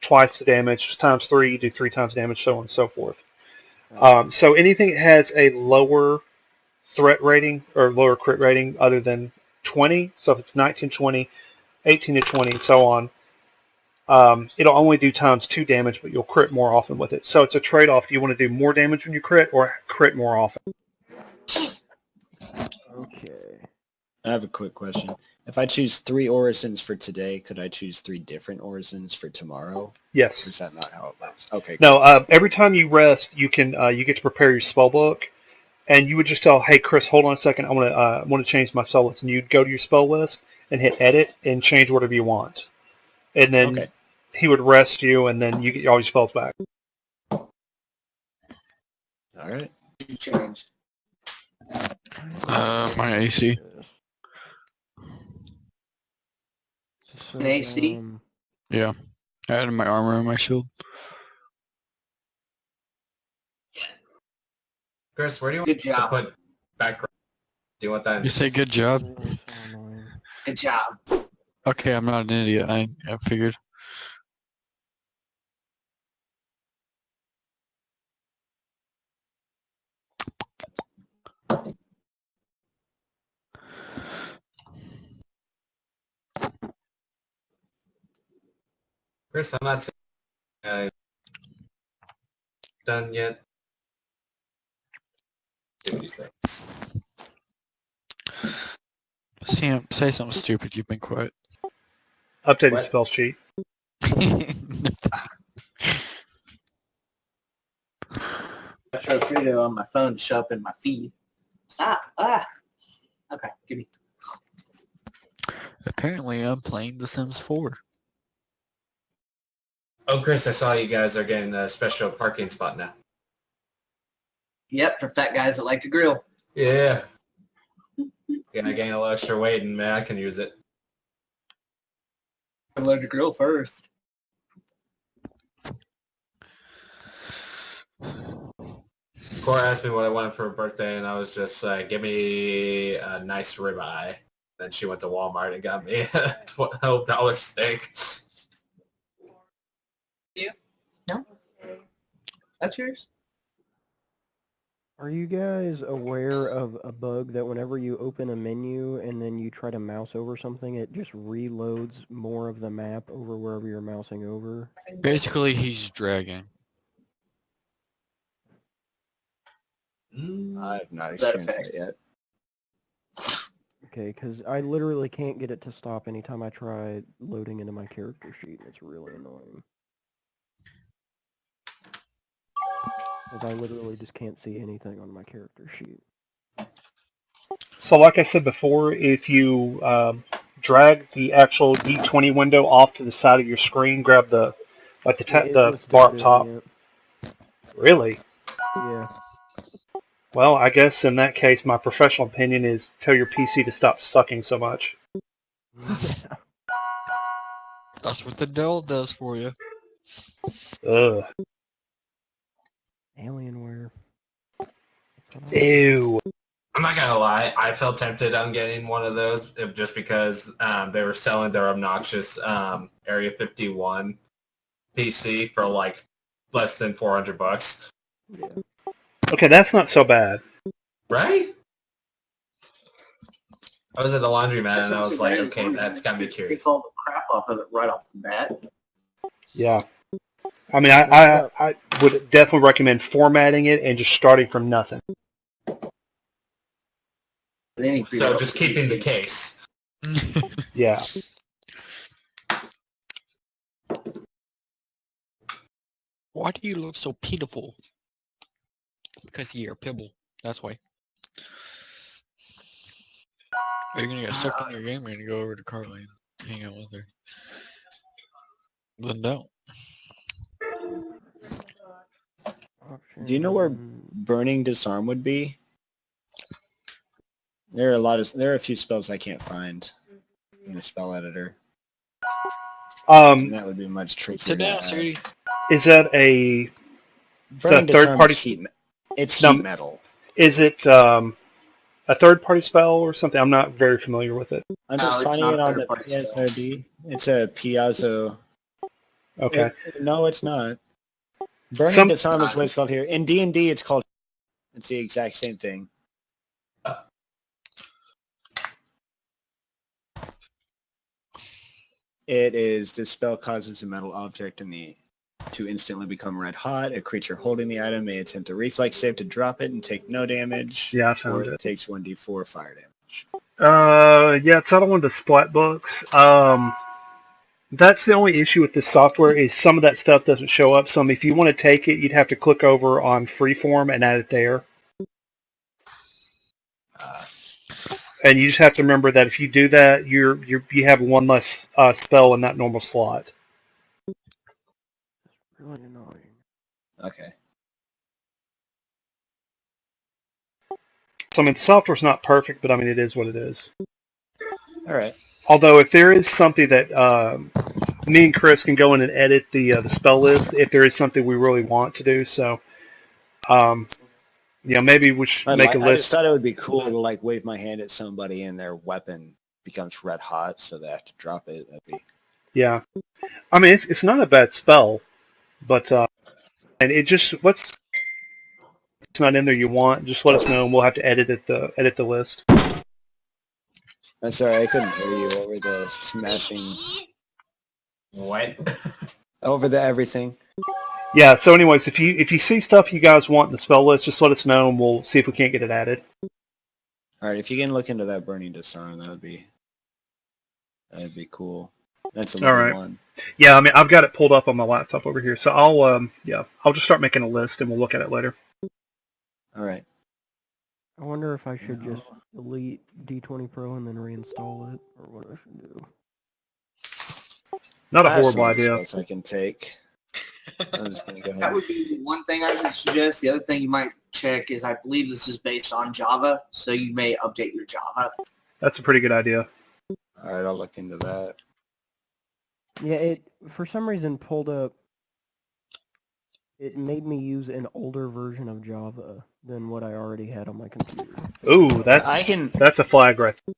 Speaker 5: twice the damage. Times 3, you do 3 times damage, so on and so forth. So anything that has a lower threat rating or lower crit rating other than 20, so if it's 19, 20, 18 to 20, and so on, it'll only do times 2 damage, but you'll crit more often with it. So it's a trade-off. Do you want to do more damage when you crit or crit more often?
Speaker 6: Okay.
Speaker 3: I have a quick question. If I choose 3 orisons for today, could I choose 3 different orisons for tomorrow?
Speaker 5: Yes.
Speaker 3: Or is that not how it works? Okay.
Speaker 5: No, every time you rest, you can you get to prepare your spell book, and you would just tell, "Hey, Chris, hold on a second. I want to change my spell list," and you'd go to your spell list and hit edit and change whatever you want, and then he would rest you, and then you get all your spells back.
Speaker 3: All right.
Speaker 2: Changed.
Speaker 1: My AC.
Speaker 6: So,
Speaker 2: An AC?
Speaker 1: Yeah. I had my armor and my shield.
Speaker 4: Chris, where do you want
Speaker 2: Good
Speaker 4: to
Speaker 2: job.
Speaker 4: put background? Do you want that?
Speaker 1: You say good job?
Speaker 6: really so annoying.
Speaker 2: Good job.
Speaker 1: Okay, I'm not an idiot. I figured.
Speaker 4: Chris, I'm not saying done yet. See what you say.
Speaker 1: Sam, say something stupid. You've been quiet.
Speaker 5: Updated
Speaker 4: What?
Speaker 5: spell sheet.
Speaker 2: I tried a video on my phone to show up in my feed. Stop. Ah. Okay, give me.
Speaker 1: Apparently, I'm playing The Sims 4.
Speaker 4: Oh, Chris, I saw you guys are getting a special parking spot now.
Speaker 2: Yep, for fat guys that like to grill.
Speaker 4: Yeah. Gonna gain a little extra weight, and man, I can use it.
Speaker 2: I learned to grill first.
Speaker 4: Cora asked me what I wanted for her birthday, and I was just like, give me a nice ribeye. Then she went to Walmart and got me a $12 steak.
Speaker 2: That's yours?
Speaker 6: Are you guys aware of a bug that whenever you open a menu and then you try to mouse over something, it just reloads more of the map over wherever you're mousing over?
Speaker 1: Basically, he's dragging.
Speaker 3: I have not
Speaker 2: That
Speaker 3: experienced
Speaker 2: effect.
Speaker 3: that yet.
Speaker 6: Okay, because I literally can't get it to stop anytime I try loading into my character sheet. It's really annoying. Because I literally just can't see anything on my character sheet.
Speaker 5: So like I said before, if you drag the actual D20 window off to the side of your screen, grab the
Speaker 6: It was still
Speaker 5: bar up
Speaker 6: doing
Speaker 5: top.
Speaker 6: it.
Speaker 5: Really?
Speaker 6: Yeah.
Speaker 5: Well, I guess in that case, my professional opinion is tell your PC to stop sucking so much.
Speaker 1: That's what the Dell does for you.
Speaker 5: Ugh.
Speaker 6: Alienware.
Speaker 5: Ew.
Speaker 4: I'm not gonna lie, I felt tempted on getting one of those just because they were selling their obnoxious Area 51 PC for like less than $400.
Speaker 6: Yeah.
Speaker 5: Okay, that's not so bad.
Speaker 4: Right? I was at the laundromat
Speaker 2: That's
Speaker 4: and I
Speaker 2: not
Speaker 4: was
Speaker 2: so
Speaker 4: like,
Speaker 2: bad.
Speaker 4: okay, that's got me curious.
Speaker 2: Gets all the crap off of it right off the bat.
Speaker 5: Yeah. I mean, I would definitely recommend formatting it and just starting from nothing.
Speaker 4: So just keeping the case.
Speaker 5: Yeah.
Speaker 1: Why do you look so pitiful? Because you're a pibble. That's why. Are you gonna get sucked in your game or gonna go over to Carly and hang out with her? Then don't.
Speaker 3: Do you know where burning disarm would be? There are a few spells I can't find in the spell editor. And that would be much trickier.
Speaker 1: Sit down, sweetie.
Speaker 5: Is that a
Speaker 3: Burning
Speaker 5: third party?
Speaker 3: It's heat metal.
Speaker 5: Is it a third party spell or something? I'm not very familiar with it.
Speaker 3: I'm just finding it on the PSRD. It's a Piazzo.
Speaker 5: Okay.
Speaker 3: No, it's not. Burning disarm is what it's called here. In D&D, it's called. It's the exact same thing. It is, this spell causes a metal object to instantly become red hot. A creature holding the item may attempt a reflex save to drop it and take no damage.
Speaker 5: Yeah, I found
Speaker 3: or
Speaker 5: it.
Speaker 3: Takes 1d4 fire damage.
Speaker 5: Yeah, it's out of one of the splat books. That's the only issue with this software is some of that stuff doesn't show up. So if you want to take it, you'd have to click over on Freeform and add it there. And you just have to remember that if you do that, you have one less spell in that normal slot.
Speaker 6: Really annoying.
Speaker 3: Okay.
Speaker 5: So I mean, the software's not perfect, but I mean, it is what it is.
Speaker 3: All right.
Speaker 5: Although if there is something that me and Chris can go in and edit the spell list, if there is something we really want to do, so maybe we should make a
Speaker 3: I just
Speaker 5: list.
Speaker 3: thought it would be cool to like wave my hand at somebody and their weapon becomes red hot, so they have to drop it. That'd be...
Speaker 5: Yeah, I mean it's not a bad spell, but and it just it's not in there you want, just let us know and we'll have to edit the list.
Speaker 3: I'm sorry, I couldn't hear you over the smashing,
Speaker 4: What?
Speaker 3: over the everything.
Speaker 5: Yeah. So anyways, if you see stuff you guys want in the spell list, just let us know and we'll see if we can't get it added.
Speaker 3: All right, if you can look into that burning disarm, that'd be cool. That's a level
Speaker 5: All right.
Speaker 3: 1.
Speaker 5: Yeah, I mean I've got it pulled up on my laptop over here, so I'll just start making a list and we'll look at it later.
Speaker 3: All right.
Speaker 6: I wonder if I should just delete D20 Pro and then reinstall it, or what I should do.
Speaker 5: Not a
Speaker 3: I have
Speaker 5: horrible
Speaker 3: some
Speaker 5: idea.
Speaker 3: results I can take. I'm just gonna go ahead.
Speaker 2: That would be the one thing I would suggest. The other thing you might check is I believe this is based on Java, so you may update your Java.
Speaker 5: That's a pretty good idea.
Speaker 3: All right, I'll look into that.
Speaker 6: Yeah, it for some reason pulled up. It made me use an older version of Java than what I already had on my computer.
Speaker 5: Ooh, that's a flag right there.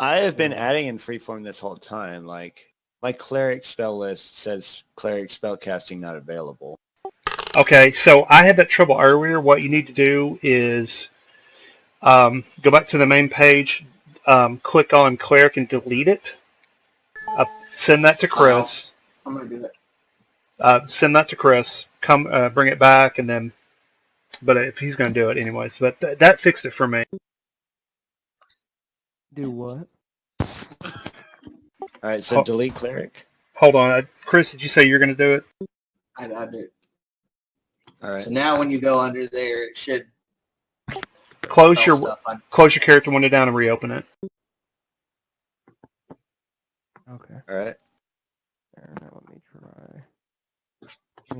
Speaker 3: I have been adding in freeform this whole time. Like my cleric spell list says cleric spell casting not available.
Speaker 5: Okay, so I had that trouble earlier. What you need to do is go back to the main page, click on cleric and delete it. Send that to Chris.
Speaker 2: I'm going to do it.
Speaker 5: Send that to Chris. Come bring it back, and then. But if he's going to do it anyways, but that fixed it for me.
Speaker 6: Do what?
Speaker 3: All right, so delete cleric.
Speaker 5: Hold on, Chris. Did you say you're going to do it?
Speaker 2: I do.
Speaker 3: All right.
Speaker 2: So now when you go under there, it should
Speaker 5: Close your character window down and reopen it.
Speaker 6: Okay.
Speaker 3: All right.
Speaker 6: There, now let me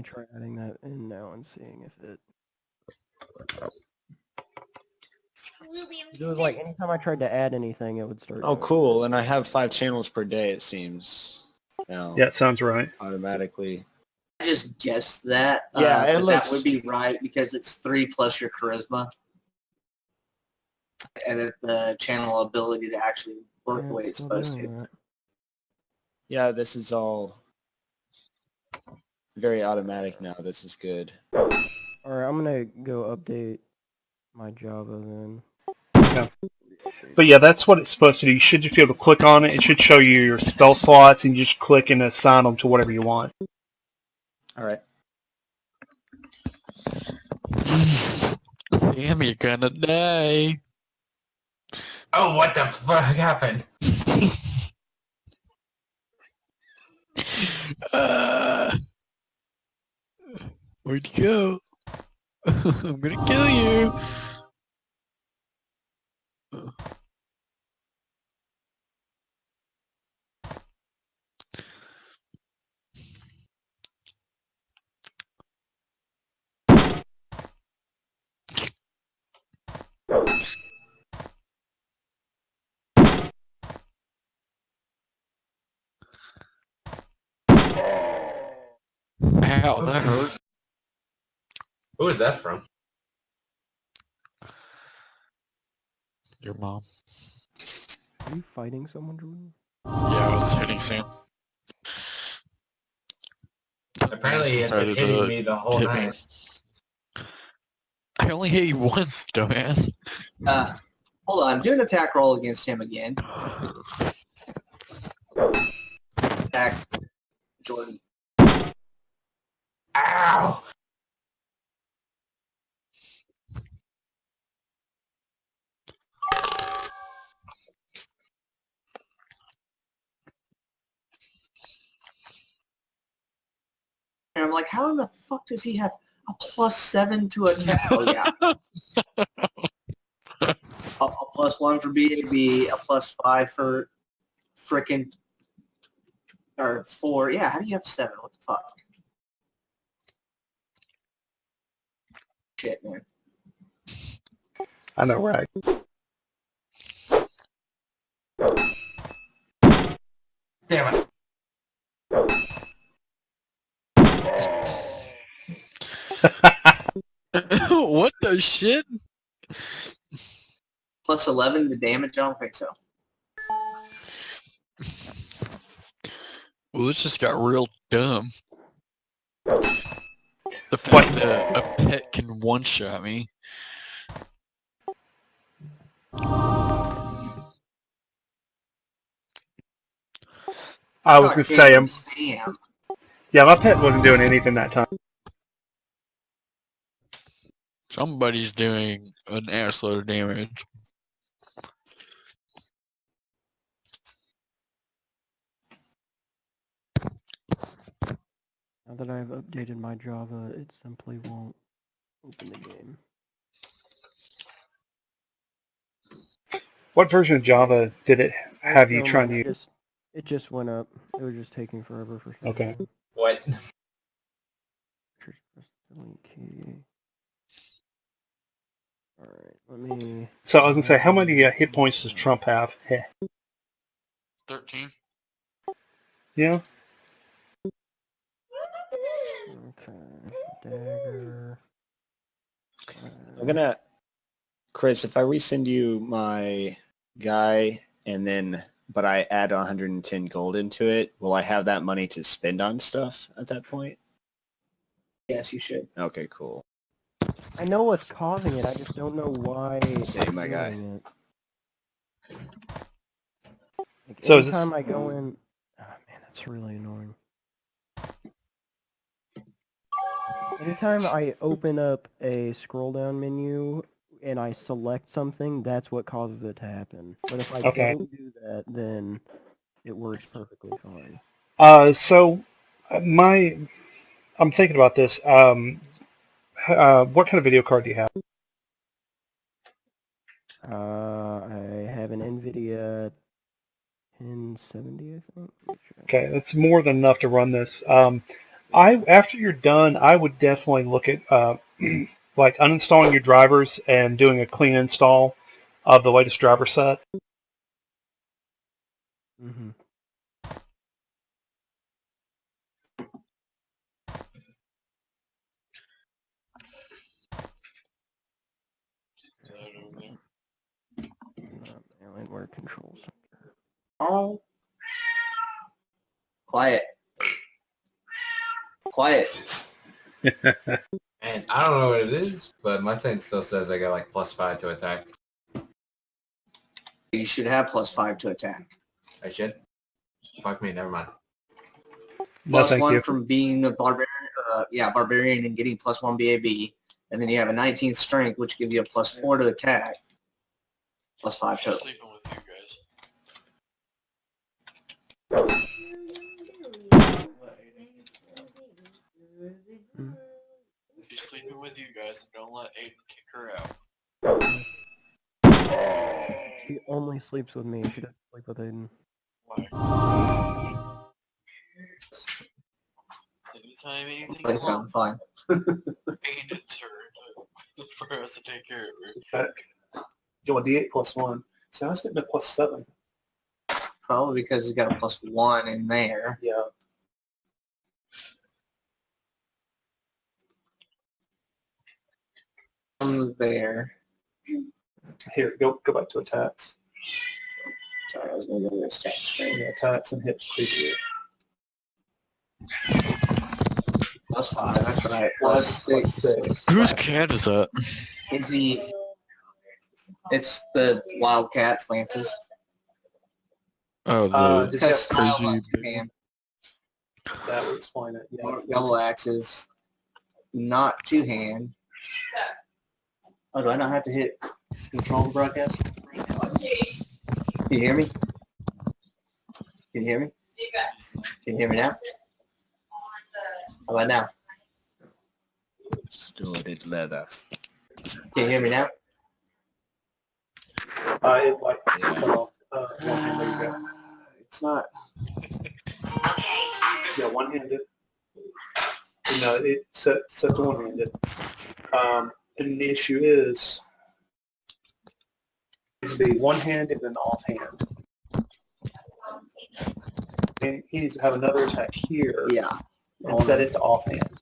Speaker 6: try adding that in now and seeing if it. It was like anytime I tried to add anything, it would start.
Speaker 3: Oh, cool. And I have 5 channels per day, it seems. Now,
Speaker 5: Yeah, it sounds right.
Speaker 3: automatically.
Speaker 2: I just guessed that.
Speaker 3: Yeah, it
Speaker 2: but
Speaker 3: looks...
Speaker 2: that would be right because it's 3 plus your charisma. And the channel ability to actually work the way it's supposed to.
Speaker 3: Yeah, this is all very automatic now. This is good.
Speaker 6: Alright, I'm gonna go update my Java then.
Speaker 5: Yeah. But yeah, that's what it's supposed to do. You should just be able to click on it. It should show you your spell slots, and you just click and assign them to whatever you want.
Speaker 3: All right.
Speaker 1: Sam, you're gonna die.
Speaker 4: Oh, what the fuck happened?
Speaker 1: Where'd you go? I'm gonna kill you. Ow, that hurt.
Speaker 4: Who is that from?
Speaker 1: Your mom.
Speaker 6: Are you fighting someone, Drew?
Speaker 1: Yeah, I was hitting Sam.
Speaker 4: Apparently he has been hitting me the whole night.
Speaker 1: I only hit you once, dumbass.
Speaker 2: Hold on, do an attack roll against him again. Attack Jordan.
Speaker 4: Ow!
Speaker 2: And I'm like, how in the fuck does he have a +7 to attack? Oh yeah. a +1 for BAB, a +5 for frickin' or 4. Yeah, how do you have 7? What the fuck? Shit, man.
Speaker 5: I know, right?
Speaker 4: Damn it.
Speaker 1: What the shit?
Speaker 2: Plus 11 to damage? I don't think so.
Speaker 1: Well, this just got real dumb. The fact that a pet can one-shot me.
Speaker 5: I was gonna say,
Speaker 2: Sam.
Speaker 5: yeah, my pet wasn't doing anything that time.
Speaker 1: Somebody's doing an assload of damage.
Speaker 6: Now that I've updated my Java, it simply won't open the game.
Speaker 5: What version of Java did it have you trying to use?
Speaker 6: It just went up. It was just taking forever for some
Speaker 5: Okay.
Speaker 6: reason.
Speaker 4: What?
Speaker 6: Press the link key. Alright, let me...
Speaker 5: So I was gonna say, how many hit points does Trump have? Heh.
Speaker 1: 13.
Speaker 5: Yeah.
Speaker 6: Okay, dagger...
Speaker 3: I'm gonna, Chris, if I resend you my guy and then, but I add 110 gold into it, will I have that money to spend on stuff at that point?
Speaker 2: Yes, you should.
Speaker 3: Okay, cool.
Speaker 6: I know what's causing it, I just don't know why it's
Speaker 3: Same, my guy.
Speaker 6: doing it. Like,
Speaker 5: So
Speaker 6: every time I go in... Oh man, that's really annoying. Anytime I open up a scroll down menu and I select something, that's what causes it to happen. But if I don't do that, then it works perfectly fine.
Speaker 5: I'm thinking about this. What kind of video card do you have?
Speaker 6: I have an NVIDIA 1070, I think.
Speaker 5: Okay, that's more than enough to run this. After you're done, I would definitely look at like uninstalling your drivers and doing a clean install of the latest driver set.
Speaker 6: Mm-hmm. Alienware controls.
Speaker 2: Oh. Quiet. Quiet.
Speaker 4: And I don't know what it is, but my thing still says I got like +5 to attack.
Speaker 2: You should have +5 to attack.
Speaker 4: I should? Fuck me, never mind.
Speaker 5: No, thank
Speaker 2: +1
Speaker 5: you.
Speaker 2: from being a barbarian, barbarian and getting +1 BAB. And then you have a 19th strength, which gives you a +4 to attack. +5 total.
Speaker 1: Sleeping with you guys. She's sleeping with you guys, and don't let Aiden kick her out.
Speaker 6: She only sleeps with me. She doesn't sleep with Aiden.
Speaker 1: Why? Anytime anything
Speaker 2: Like, I'm fine.
Speaker 1: Aiden's her for us to take care of her.
Speaker 8: You want D8 +1. So I was getting a +7.
Speaker 2: Probably because he's got a +1 in there.
Speaker 8: Yeah.
Speaker 2: From there.
Speaker 8: Here, go back to attacks.
Speaker 2: Sorry, I was going to go to the stat screen.
Speaker 8: Yeah, attacks and hit preview.
Speaker 2: +5, that's right.
Speaker 8: +6.
Speaker 1: Whose cat is that?
Speaker 2: Is he... It's the Wildcats, Lance's.
Speaker 1: Oh, the
Speaker 8: does he have
Speaker 2: Because Styles on
Speaker 1: crazy
Speaker 2: two-hand.
Speaker 8: That would explain it. Yeah,
Speaker 2: Double axes, not two-hand. Oh, do I not have to hit control broadcast? Can you hear me? Can you hear me? Can you hear me now? How about now?
Speaker 3: Distorted leather.
Speaker 2: Can you hear me now?
Speaker 8: it like cut off. One-handed, there you go.
Speaker 2: It's not.
Speaker 8: Yeah, one-handed. No, it set to one-handed. And the issue is needs to be one-handed and offhand. And he needs to have another attack here.
Speaker 2: Yeah.
Speaker 8: And set it to offhand.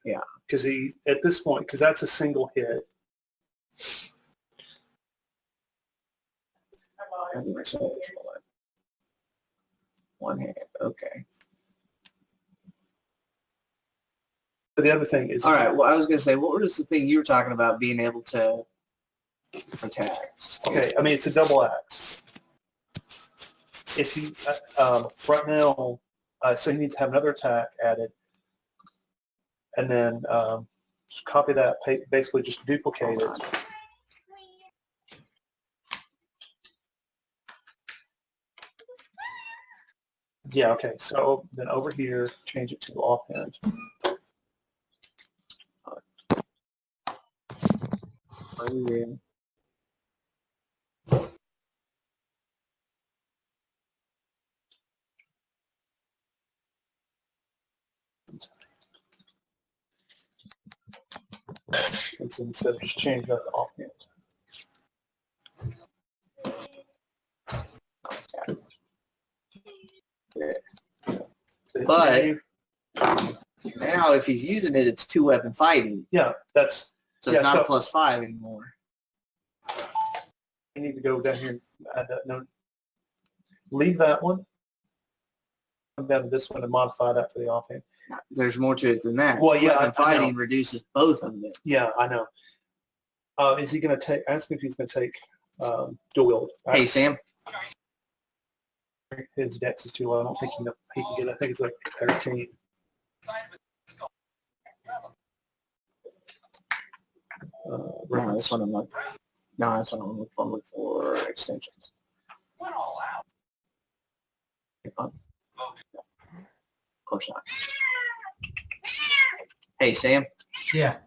Speaker 2: Yeah.
Speaker 8: Because he, at this point, because that's a single hit.
Speaker 2: One hand. Okay.
Speaker 8: So the other thing is...
Speaker 2: All right. Well, I was going to say, what was the thing you were talking about being able to attack?
Speaker 8: Okay. I mean, it's a double axe. If he, right now, so he needs to have another attack added. And then just copy that, basically just duplicate it. Yeah, okay. So then over here, change it to offhand. And so instead of just change that to offhand.
Speaker 2: But now if he's using it, it's 2-weapon fighting.
Speaker 8: Yeah, that's...
Speaker 2: So it's not a +5 anymore.
Speaker 8: You need to go down here and add that note. Leave that one. Come down to this one and modify that for the offhand.
Speaker 2: There's more to it than that.
Speaker 8: Well, yeah,
Speaker 2: Weapon fighting reduces both of them.
Speaker 8: Yeah, I know. Is he going to take... Ask him if he's going to take dual wield.
Speaker 2: Hey, Sam.
Speaker 8: His dex is too low. I don't think he can get it. I think it's like 13.
Speaker 2: No, this one I'm not. No, that's what I'm looking for extensions. Of course not. Hey, Sam.
Speaker 4: Yeah.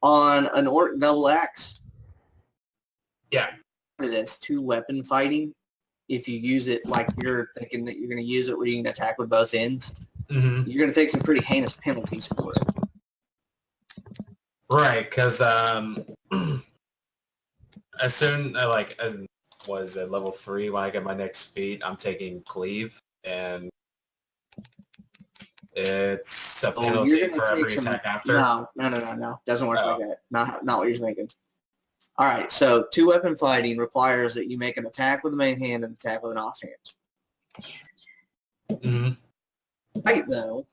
Speaker 2: On an orc double axe.
Speaker 4: Yeah.
Speaker 2: That's 2-weapon fighting. If you use it like you're thinking that you're going to use it where you can attack with both ends, you're going to take some pretty heinous penalties for it.
Speaker 4: Right, because as soon as was at level 3 when I get my next feat, I'm taking cleave, and it's a penalty for every attack after.
Speaker 2: No. Doesn't work like that. Not what you're thinking. All right, so 2-weapon fighting requires that you make an attack with the main hand and an attack with an offhand. Right, though.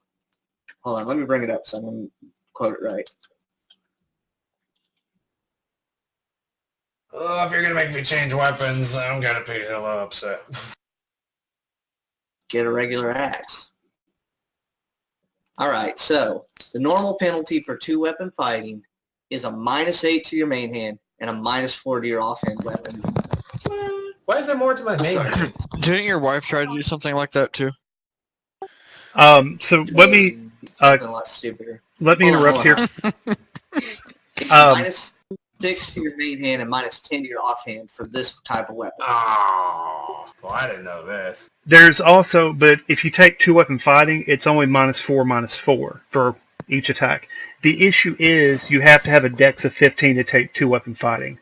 Speaker 2: Hold on, let me bring it up so I can quote it right.
Speaker 4: Oh, if you're going to make me change weapons, I'm going to be hella upset.
Speaker 2: Get a regular axe. All right, so the normal penalty for 2-weapon fighting is a -8 to your main hand and a -4 to your offhand weapon.
Speaker 4: Why is there more to my main hand?
Speaker 1: Didn't your wife try to do something like that too?
Speaker 5: So let me
Speaker 2: Something a lot stupider.
Speaker 5: let me interrupt here.
Speaker 2: -6 to your main hand and -10 to your offhand for this type of weapon.
Speaker 4: Oh, well, I didn't know this.
Speaker 5: There's also, but if you take 2-weapon fighting, it's only -4, -4 for each attack. The issue is you have to have a dex of 15 to take 2-weapon fighting.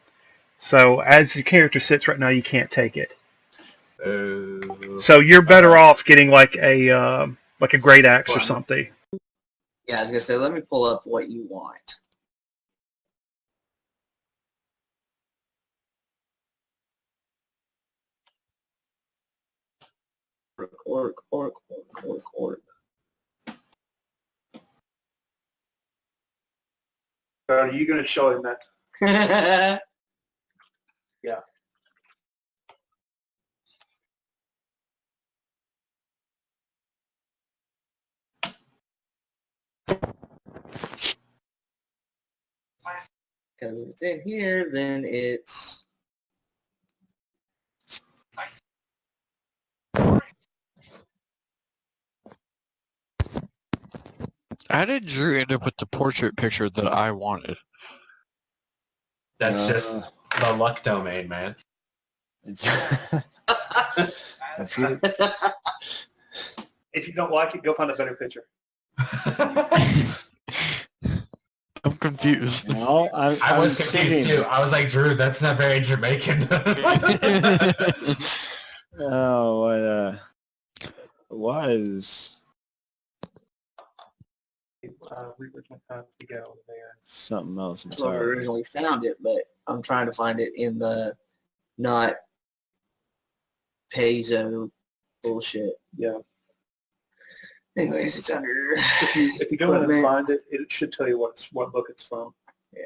Speaker 5: So as the character sits right now, you can't take it. So you're better off getting like a great axe or something.
Speaker 2: Yeah, I was gonna say, let me pull up what you want. Orc.
Speaker 8: Are you going to show him that? Yeah.
Speaker 2: Because if it's in here, then it's...
Speaker 1: How did Drew end up with the portrait picture that I wanted?
Speaker 4: That's just the luck domain, man.
Speaker 3: That's it.
Speaker 8: If you don't like it, go find a better picture.
Speaker 1: I'm confused.
Speaker 3: No,
Speaker 4: I was confused too. I was like, Drew, that's not very Jamaican.
Speaker 3: Oh, what was
Speaker 8: We originally found the go over there.
Speaker 3: something else
Speaker 2: That's where we
Speaker 3: entirely?
Speaker 2: originally found it, but I'm trying to find it in the not Paizo bullshit.
Speaker 8: Yeah.
Speaker 2: Anyways, it's under.
Speaker 8: If you go in and
Speaker 2: Equipment.
Speaker 8: find it, it should tell you what book it's from.
Speaker 2: Yeah.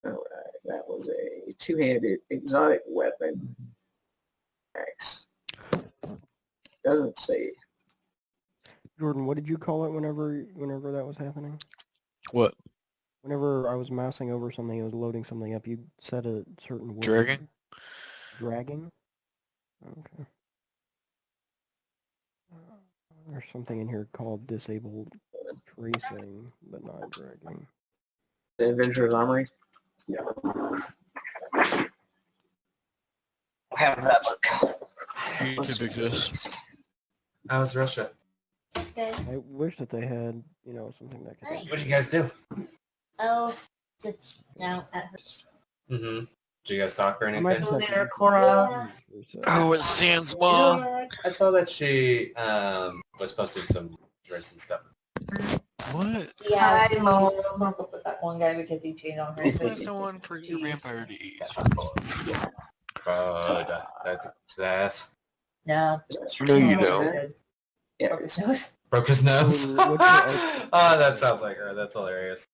Speaker 2: All right, that was a two-handed exotic weapon. X. Doesn't say.
Speaker 6: Jordan, what did you call it whenever that was happening?
Speaker 1: What?
Speaker 6: Whenever I was mousing over something, it was loading something up. You said a certain word.
Speaker 1: Dragging?
Speaker 6: Dragging? Okay. There's something in here called disabled tracing, but not dragging.
Speaker 2: The Adventurer's Armory.
Speaker 8: Yeah.
Speaker 2: I have that book.
Speaker 1: YouTube exists.
Speaker 4: How's Russia?
Speaker 7: Good.
Speaker 6: I wish that they had, something that could.
Speaker 7: Nice.
Speaker 4: What'd you guys do?
Speaker 7: Oh, just now at her.
Speaker 4: Mm-hmm. Did you guys talk or
Speaker 6: I might
Speaker 4: anything?
Speaker 6: check
Speaker 2: there,
Speaker 6: it.
Speaker 2: Cora.
Speaker 1: Oh, it's Sans mom.
Speaker 4: I saw that she was posting some dress and stuff.
Speaker 1: What?
Speaker 7: Yeah.
Speaker 2: Hi, Mom.
Speaker 7: I'm not gonna put that one guy because he cheated on her.
Speaker 1: That's the one for your vampire to eat.
Speaker 4: That's ass.
Speaker 7: No.
Speaker 1: No, you don't.
Speaker 2: Yeah.
Speaker 7: Broke his nose.
Speaker 4: Broke his nose.
Speaker 6: Oh, what's your
Speaker 4: Oh, that sounds like her. That's hilarious.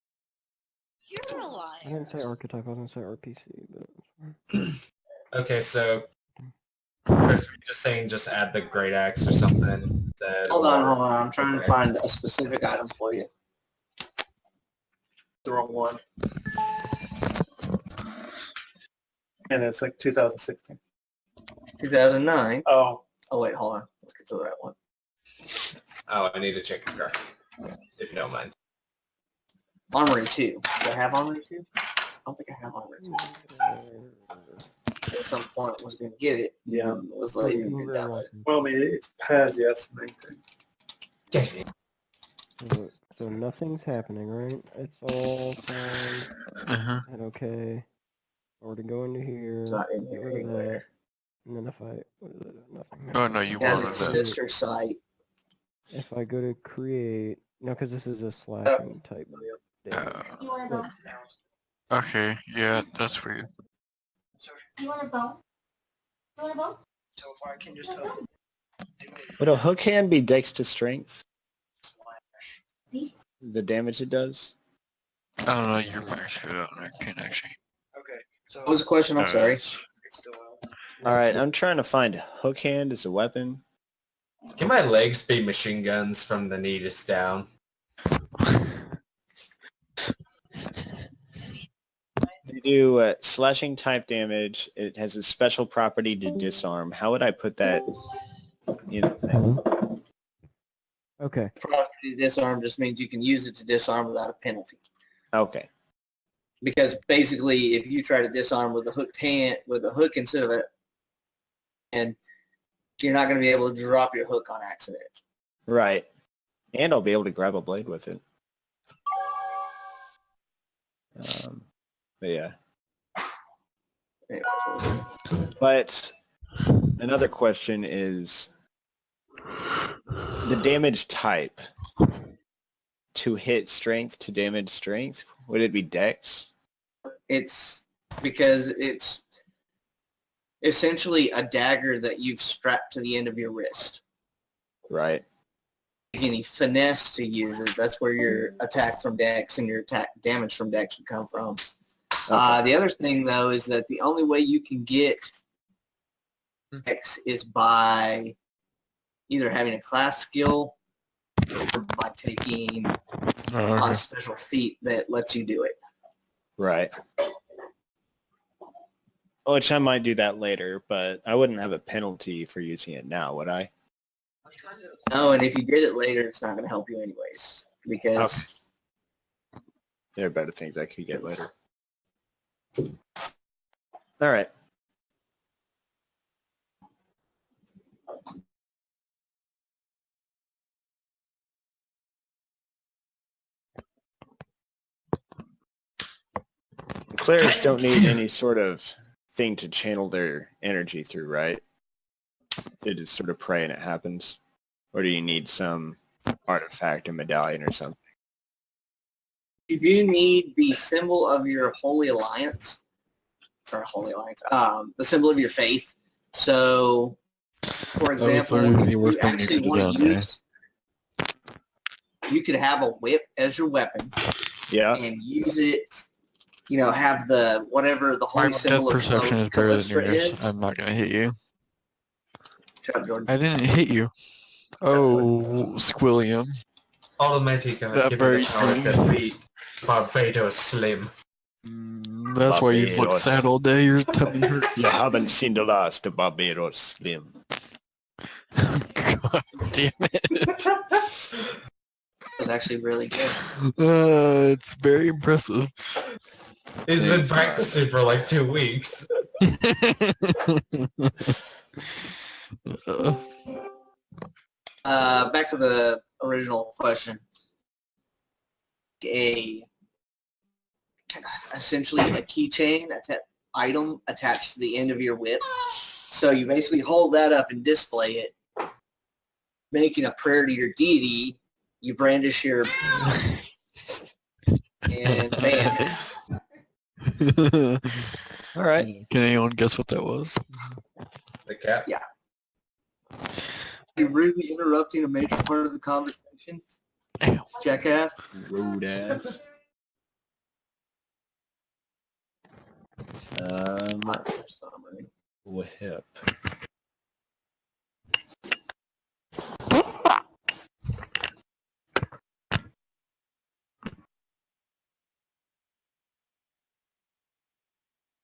Speaker 7: You're a
Speaker 6: I
Speaker 7: liar.
Speaker 6: didn't say archetype, I was going to say RPC, but...
Speaker 4: Okay, so Chris, were you just saying just add the great axe or something instead?
Speaker 2: Hold on. I'm trying to find a specific item for you.
Speaker 8: The wrong one. And it's like 2016.
Speaker 2: 2009.
Speaker 8: Oh,
Speaker 2: Oh wait, hold on. Let's get to the right one.
Speaker 4: Oh, I need to check his car, if you don't mind.
Speaker 2: Armory 2. Do I have Armory 2? I don't think I have Armory 2. At some point I was going to get it.
Speaker 8: yeah.
Speaker 2: It was lazy and didn't download it.
Speaker 8: Well, I mean, it has, yes, the main thing.
Speaker 6: So nothing's happening, right? It's all fine
Speaker 1: Uh-huh.
Speaker 6: and okay. Or to go into here,
Speaker 2: It's not in
Speaker 6: get
Speaker 2: here
Speaker 6: rid of
Speaker 2: anywhere.
Speaker 6: that, and then if I, what is it? Nothing.
Speaker 1: Oh, no, you
Speaker 2: It has
Speaker 1: won't
Speaker 2: its
Speaker 1: have that.
Speaker 2: sister site.
Speaker 6: If I go to create, no, because this is a slashing type.
Speaker 7: You want a bone?
Speaker 1: Okay, yeah, that's weird.
Speaker 7: You want a bone? You want a bone?
Speaker 2: So if I can just
Speaker 3: Would a hook hand be dex to strength?
Speaker 7: These?
Speaker 3: The damage it does?
Speaker 1: I don't know, your mic's good on there, can actually.
Speaker 2: Okay. So what was the question? I'm sorry.
Speaker 3: Alright, I'm trying to find hook hand as a weapon.
Speaker 4: Can my legs be machine guns from the knees down?
Speaker 3: They do slashing type damage. It has a special property to disarm. How would I put that in a thing?
Speaker 6: Okay.
Speaker 2: Property to disarm just means you can use it to disarm without a penalty.
Speaker 3: Okay.
Speaker 2: Because basically, if you try to disarm with a hooked hand, with a hook instead of a, and you're not going to be able to drop your hook on accident.
Speaker 3: Right. And I'll be able to grab a blade with it. But yeah.
Speaker 2: Anyway,
Speaker 3: But another question is the damage type to hit strength to damage strength. Would it be dex?
Speaker 2: it's because it's essentially a dagger that you've strapped to the end of your wrist.
Speaker 3: Right.
Speaker 2: Any finesse to use it, that's where your attack from dex and your attack damage from dex would come from. The other thing, though, is that the only way you can get dex is by either having a class skill or by taking a special feat that lets you do it.
Speaker 3: Right. Which I might do that later, but I wouldn't have a penalty for using it now, would I?
Speaker 2: Oh, and if you did it later, it's not going to help you anyways. Because
Speaker 3: There are better things I could get later. All right. Clerics don't need any sort of thing to channel their energy through, right? They just sort of pray and it happens. Or do you need some artifact or medallion or something?
Speaker 2: You do need the symbol of your Holy Alliance, or Holy Alliance, the symbol of your faith. So, for
Speaker 1: That was the
Speaker 2: example,
Speaker 1: only
Speaker 2: if you
Speaker 1: worst thing you
Speaker 2: actually
Speaker 1: could have
Speaker 2: want to
Speaker 1: done,
Speaker 2: use, you could have a whip as your weapon
Speaker 3: Yeah.
Speaker 2: and use it, you know, have the, whatever the
Speaker 1: My
Speaker 2: holy
Speaker 1: death
Speaker 2: symbol
Speaker 1: perception
Speaker 2: of
Speaker 1: is better than
Speaker 2: Callistra
Speaker 1: yours.
Speaker 2: is.
Speaker 1: I'm not gonna hit you.
Speaker 2: Shut up, Jordan.
Speaker 1: I didn't hit you. Oh, Squilliam.
Speaker 4: Automatica,
Speaker 1: That
Speaker 4: give me
Speaker 1: very
Speaker 4: the power to
Speaker 1: sneeze.
Speaker 4: defeat Barbados Slim.
Speaker 1: That's why you look
Speaker 3: Barbados.
Speaker 1: sad all day. Your tummy hurts.
Speaker 3: You haven't seen the last of Barbados Slim.
Speaker 1: God damn it.
Speaker 2: It's actually really good.
Speaker 1: It's very impressive.
Speaker 4: He's been practicing for like 2 weeks.
Speaker 2: Back to the original question. Essentially a keychain item attached to the end of your whip. So you basically hold that up and display it, making a prayer to your deity. You brandish your and bam.
Speaker 3: All right.
Speaker 1: Can anyone guess what that was?
Speaker 4: The cat.
Speaker 2: Yeah. You're rudely interrupting a major part of the conversation. Jackass.
Speaker 3: Rude ass. Whip.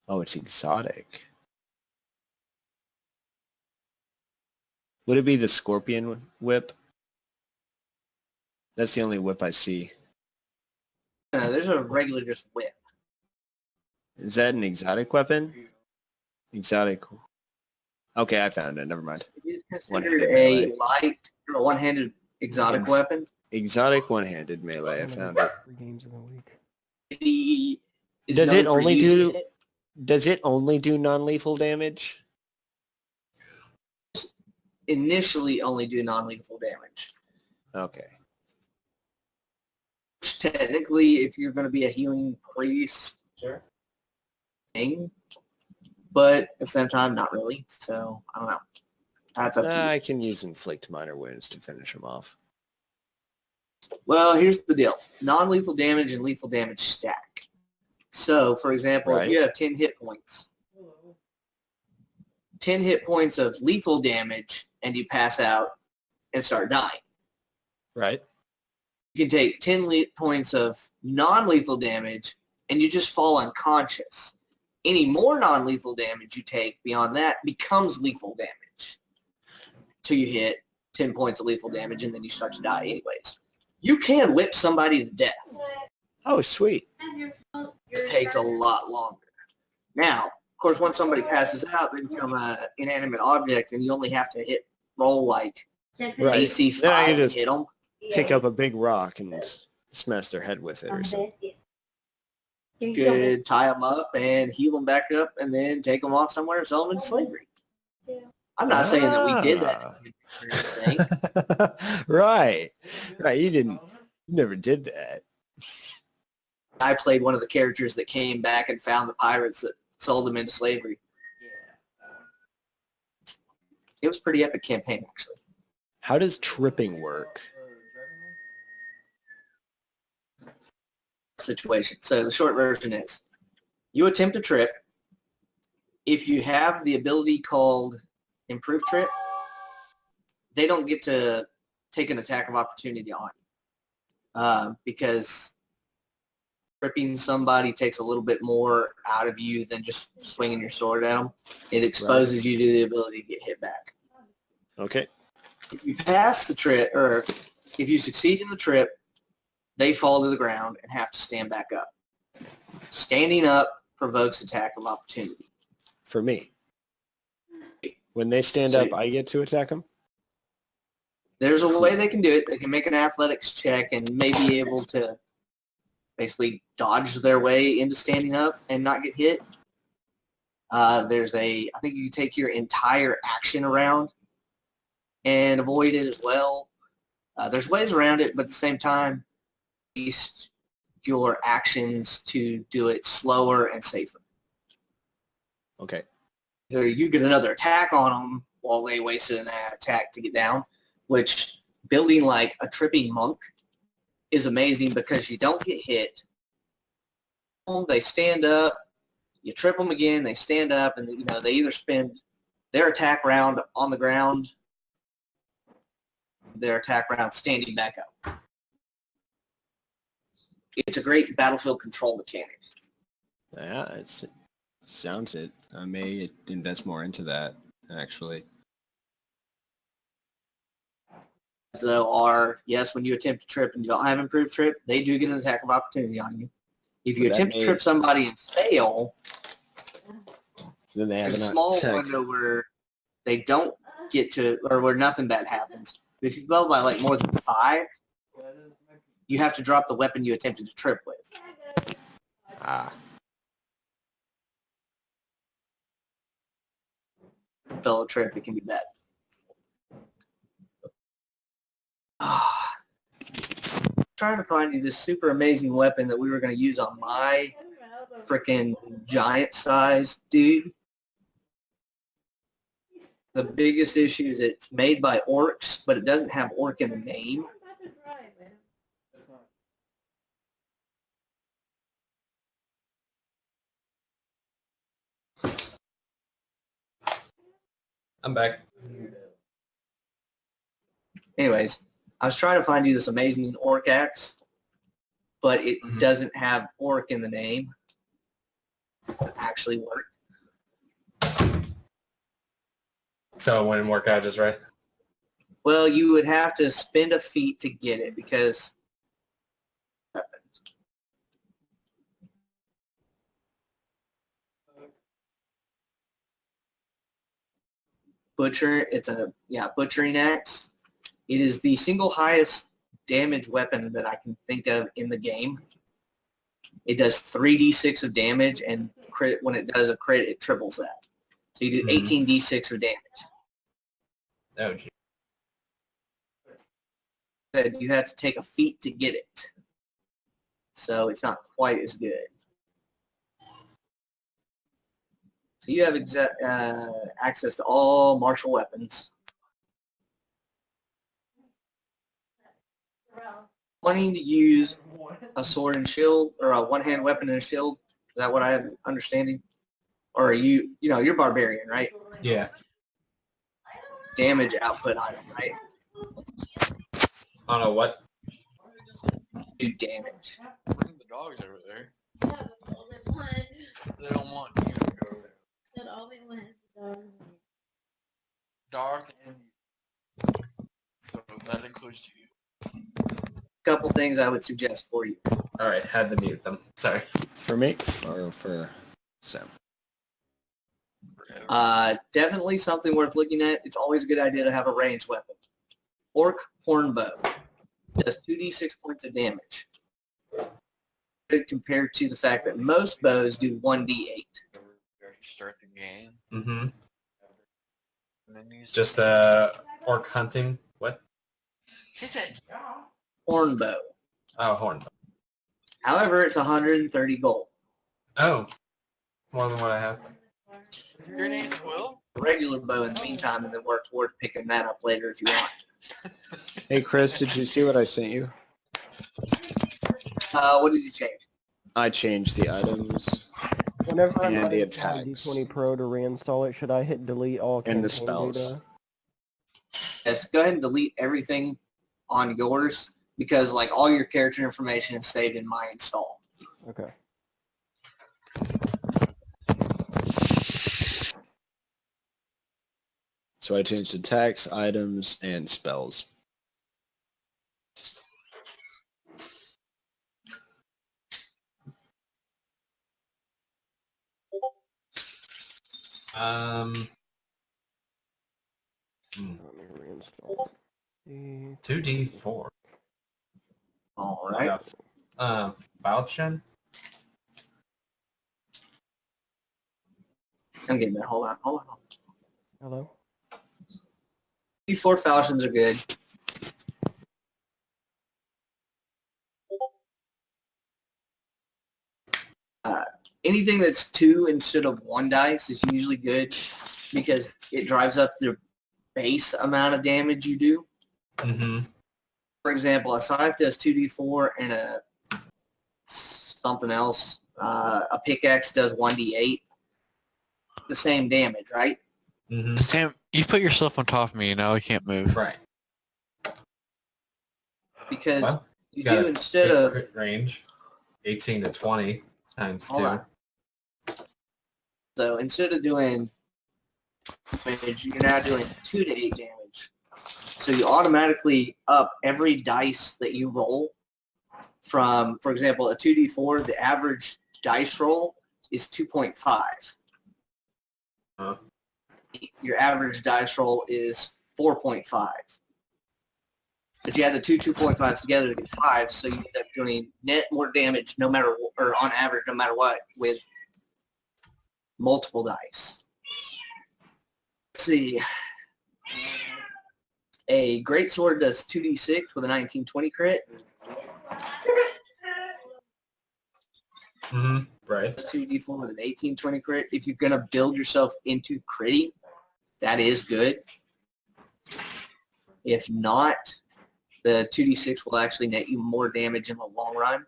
Speaker 3: Oh, it's exotic. Would it be the scorpion whip? That's the only whip I see.
Speaker 2: There's a regular just whip.
Speaker 3: Is that an exotic weapon? Exotic. Okay, I found it. Never mind.
Speaker 2: It is considered
Speaker 3: One-handed
Speaker 2: a
Speaker 3: melee.
Speaker 2: light or a one-handed exotic weapon.
Speaker 3: Exotic one-handed melee. I found it.
Speaker 6: 3 games in a week.
Speaker 2: It is
Speaker 3: Does
Speaker 2: known
Speaker 3: it
Speaker 2: for
Speaker 3: only
Speaker 2: using
Speaker 3: do?
Speaker 2: it.
Speaker 3: Does it only do non-lethal damage?
Speaker 2: Initially only do non-lethal damage.
Speaker 3: Okay.
Speaker 2: Which technically, if you're going to be a healing priest,
Speaker 4: Sure.
Speaker 2: thing, but at the same time, not really. So, I don't know. That's up to you.
Speaker 3: I can use inflict minor wounds to finish him off.
Speaker 2: Well, here's the deal. Non-lethal damage and lethal damage stack. So, for example,
Speaker 3: Right.
Speaker 2: if you have 10 hit points, 10 hit points of lethal damage, and you pass out and start dying.
Speaker 3: Right.
Speaker 2: You can take 10 points of non-lethal damage, and you just fall unconscious. Any more non-lethal damage you take beyond that becomes lethal damage. Till you hit 10 points of lethal damage, and then you start to die anyways. You can whip somebody to death.
Speaker 3: Oh, sweet.
Speaker 2: It takes a lot longer. Now, of course, once somebody passes out, they become an inanimate object, and you only have to roll like
Speaker 3: Right.
Speaker 2: AC
Speaker 3: Then I
Speaker 2: 5 to
Speaker 3: just
Speaker 2: hit them.
Speaker 3: pick up a big rock and smash their head with it or something.
Speaker 2: You could tie them up and heal them back up, and then take them off somewhere and sell them into slavery. I'm not saying that we did that or anything.
Speaker 3: Right. Right. You never did that.
Speaker 2: I played one of the characters that came back and found the pirates that sold them into slavery. It was a pretty epic campaign, actually.
Speaker 3: How does tripping work?
Speaker 2: Situation. So the short version is, you attempt to trip. If you have the ability called Improve Trip, they don't get to take an attack of opportunity on you. Because tripping somebody takes a little bit more out of you than just swinging your sword at them. It exposes you to the ability to get hit back.
Speaker 3: Okay.
Speaker 2: If you pass the trip, or if you succeed in the trip, they fall to the ground and have to stand back up. Standing up provokes attack of opportunity.
Speaker 3: For me. When they stand
Speaker 2: So-
Speaker 3: up, I get to attack them?
Speaker 2: There's a way they can do it. They can make an athletics check and may be able to basically dodge their way into standing up and not get hit. I think you take your entire action around and avoid it as well. There's ways around it, but at the same time, use your actions to do it slower and safer.
Speaker 3: Okay.
Speaker 2: Either you get another attack on them while they wasted an attack to get down, which building like a tripping monk is amazing because you don't get hit. They stand up, you trip them again, they stand up, and they either spend their attack round on the ground, their attack round standing back up. It's a great battlefield control mechanic.
Speaker 3: Yeah, it sounds it. I may invest more into that, actually.
Speaker 2: So yes, when you attempt to trip and you don't have improved trip, they do get an attack of opportunity on you. If you attempt to trip somebody and fail,
Speaker 3: then they have
Speaker 2: there's a small window where they don't get to, or where nothing bad happens. But if you fail by like more than 5, you have to drop the weapon you attempted to trip with.
Speaker 3: Ah.
Speaker 2: Fail a trip, it can be bad. Trying to find you this super amazing weapon that we were going to use on my freaking giant-sized dude. The biggest issue is it's made by orcs, but it doesn't have orc in the name.
Speaker 4: I'm back.
Speaker 2: Anyways, I was trying to find you this amazing orc axe, but it doesn't have orc in the name. It actually worked.
Speaker 4: So it wouldn't work out just right?
Speaker 2: Well, you would have to spend a feat to get it because butchering axe. It is the single highest damage weapon that I can think of in the game. It does 3d6 of damage, and crit, when it does a crit, it triples that. So you do 18d6 of damage.
Speaker 4: Oh, gee.
Speaker 2: You have to take a feat to get it. So it's not quite as good. So you have access to all martial weapons. Wanting to use a sword and shield, or a one-hand weapon and a shield, is that what I have understanding? Or are you're barbarian, right?
Speaker 4: Yeah.
Speaker 2: Damage output item, right?
Speaker 4: On a what?
Speaker 2: Do damage.
Speaker 1: Bring the dogs over there. They don't want you to go over there. Dogs and you. So that includes you.
Speaker 2: Couple things I would suggest for you.
Speaker 4: All right, had to mute them. Sorry.
Speaker 3: For me or for Sam?
Speaker 2: Definitely something worth looking at. It's always a good idea to have a ranged weapon. Orc horn bow does 2d6 points of damage. Compared to the fact that most bows do 1d8.
Speaker 1: Start the game.
Speaker 4: Mm-hmm.
Speaker 1: And then you
Speaker 4: Just orc hunting. What?
Speaker 1: She said,
Speaker 2: Horn bow.
Speaker 4: Oh, horn.
Speaker 2: However, it's 130 gold.
Speaker 4: Oh, more than what I have.
Speaker 1: your name's Will?
Speaker 2: Regular bow in the meantime, and then work towards picking that up later if you want.
Speaker 3: Hey, Chris, did you see what I sent you?
Speaker 2: What did you change?
Speaker 3: I changed the items
Speaker 6: Whenever I'm
Speaker 3: and the
Speaker 6: running
Speaker 3: attacks.
Speaker 6: D20 Pro to reinstall it, should I hit delete all
Speaker 3: And the
Speaker 6: campaign
Speaker 3: spells.
Speaker 6: data?
Speaker 2: Yes, go ahead and delete everything on yours because like all your character information is saved in my install.
Speaker 6: Okay.
Speaker 3: So I changed attacks, items, and spells.
Speaker 6: Let me reinstall.
Speaker 4: 2d4.
Speaker 2: All right.
Speaker 4: Falchion?
Speaker 2: I'm getting there. Hold on.
Speaker 6: Hello?
Speaker 2: D4 falchions are good. Anything that's 2 instead of 1 dice is usually good because it drives up the base amount of damage you do.
Speaker 4: Mm-hmm.
Speaker 2: For example, a scythe does 2d4 and a something else. A pickaxe does 1d8. The same damage, right?
Speaker 4: Mm-hmm.
Speaker 1: Sam, you put yourself on top of me, now I can't move.
Speaker 4: Right.
Speaker 2: Because
Speaker 4: Well,
Speaker 2: you
Speaker 4: got
Speaker 2: do
Speaker 4: a
Speaker 2: instead
Speaker 4: big
Speaker 2: of
Speaker 4: crit range, 18 to 20 times
Speaker 2: Hold
Speaker 4: 2.
Speaker 2: on. So instead of doing damage, you're now doing 2 to 8 damage. So you automatically up every dice that you roll from, for example, a 2d4, the average dice roll is 2.5.
Speaker 4: Huh.
Speaker 2: Your average dice roll is 4.5. But you add the two 2.5s together to get 5, so you end up doing net more damage no matter, or on average, no matter what, with multiple dice. Let's see. A greatsword does 2d6 with a 1920 crit.
Speaker 4: Mm-hmm. Right.
Speaker 2: 2d4 with an 1820 crit. If you're going to build yourself into critting, that is good. If not, the 2d6 will actually net you more damage in the long run.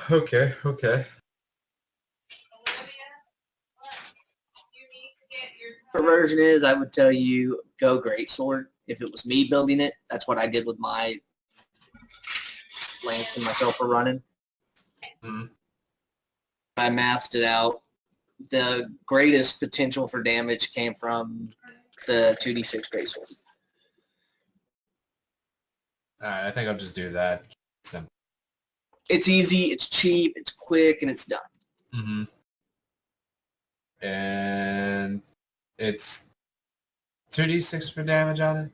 Speaker 4: Okay.
Speaker 2: Perversion is, I would tell you, go greatsword. If it was me building it, that's what I did with my lance and myself were running.
Speaker 4: Mm-hmm.
Speaker 2: I mathed it out. The greatest potential for damage came from the 2d6 greatsword.
Speaker 4: Alright, I think I'll just do that. Simple.
Speaker 2: It's easy, it's cheap, it's quick, and it's done.
Speaker 4: Mm-hmm. And it's 2d6 for damage on it?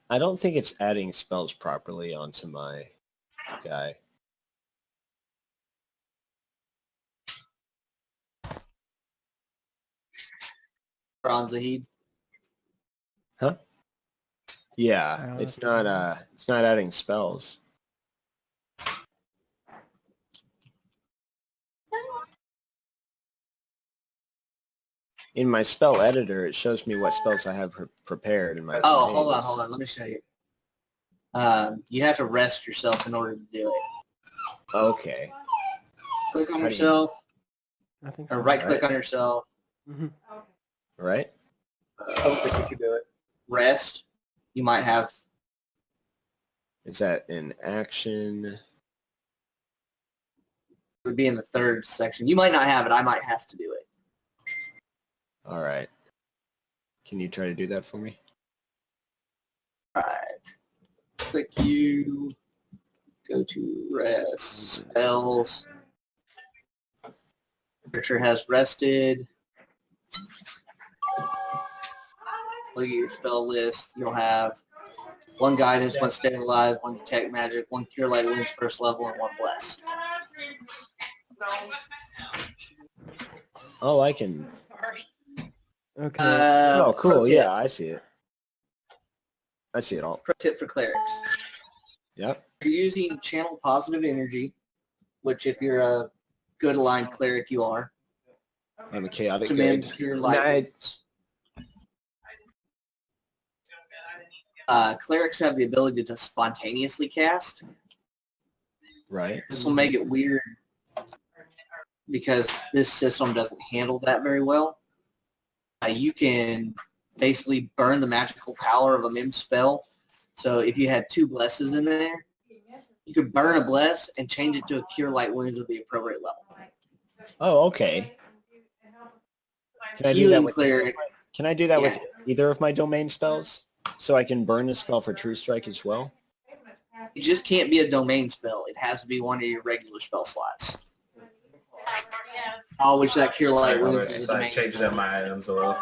Speaker 3: I don't think it's adding spells properly onto my guy.
Speaker 2: Bronze Zahid.
Speaker 3: Huh? Yeah, it's not adding spells. In my spell editor, it shows me what spells I have prepared in my
Speaker 2: Oh,
Speaker 3: grenades.
Speaker 2: hold on. Let me show you. You have to rest yourself in order to do it.
Speaker 3: Okay.
Speaker 2: Click on
Speaker 3: How do you-
Speaker 2: yourself,
Speaker 6: I think
Speaker 2: or
Speaker 6: so.
Speaker 2: right-click on yourself.
Speaker 6: Mhm.
Speaker 3: Right?
Speaker 8: I don't think you can do it.
Speaker 2: Rest. You might have.
Speaker 3: Is that in action?
Speaker 2: It would be in the third section. You might not have it. I might have to do it.
Speaker 3: All right. Can you try to do that for me?
Speaker 2: All right. Click you. Go to rest. Spells. Picture has rested. Look at your spell list. You'll have 1 guidance, 1 stabilize, 1 detect magic, 1 cure light wounds first level, and 1 bless.
Speaker 3: Oh, I can.
Speaker 6: Okay.
Speaker 3: Oh,
Speaker 2: Pro
Speaker 3: cool.
Speaker 2: tip.
Speaker 3: Yeah, I see it. I see it all.
Speaker 2: Pro tip for clerics.
Speaker 3: Yep.
Speaker 2: You're using channel positive energy, which if you're a good aligned cleric, you are.
Speaker 3: I'm a chaotic
Speaker 2: Command
Speaker 3: good.
Speaker 2: cure light wounds. Clerics have the ability to spontaneously cast.
Speaker 3: Right.
Speaker 2: This will make it weird because this system doesn't handle that very well. You can basically burn the magical power of a mim spell. So if you had 2 blesses in there, you could burn a bless and change it to a cure light wounds of the appropriate level.
Speaker 3: Oh, okay. Can I do that
Speaker 2: Healing
Speaker 3: with
Speaker 2: cleric.
Speaker 3: Can I do that with
Speaker 2: Yeah.
Speaker 3: either of my domain spells? So I can burn the spell for True Strike as well?
Speaker 2: It just can't be a domain spell. It has to be one of your regular spell slots. Oh, which that Cure Light Wounds is a
Speaker 4: I
Speaker 2: domain
Speaker 4: changed
Speaker 2: spell.
Speaker 4: up my items a little.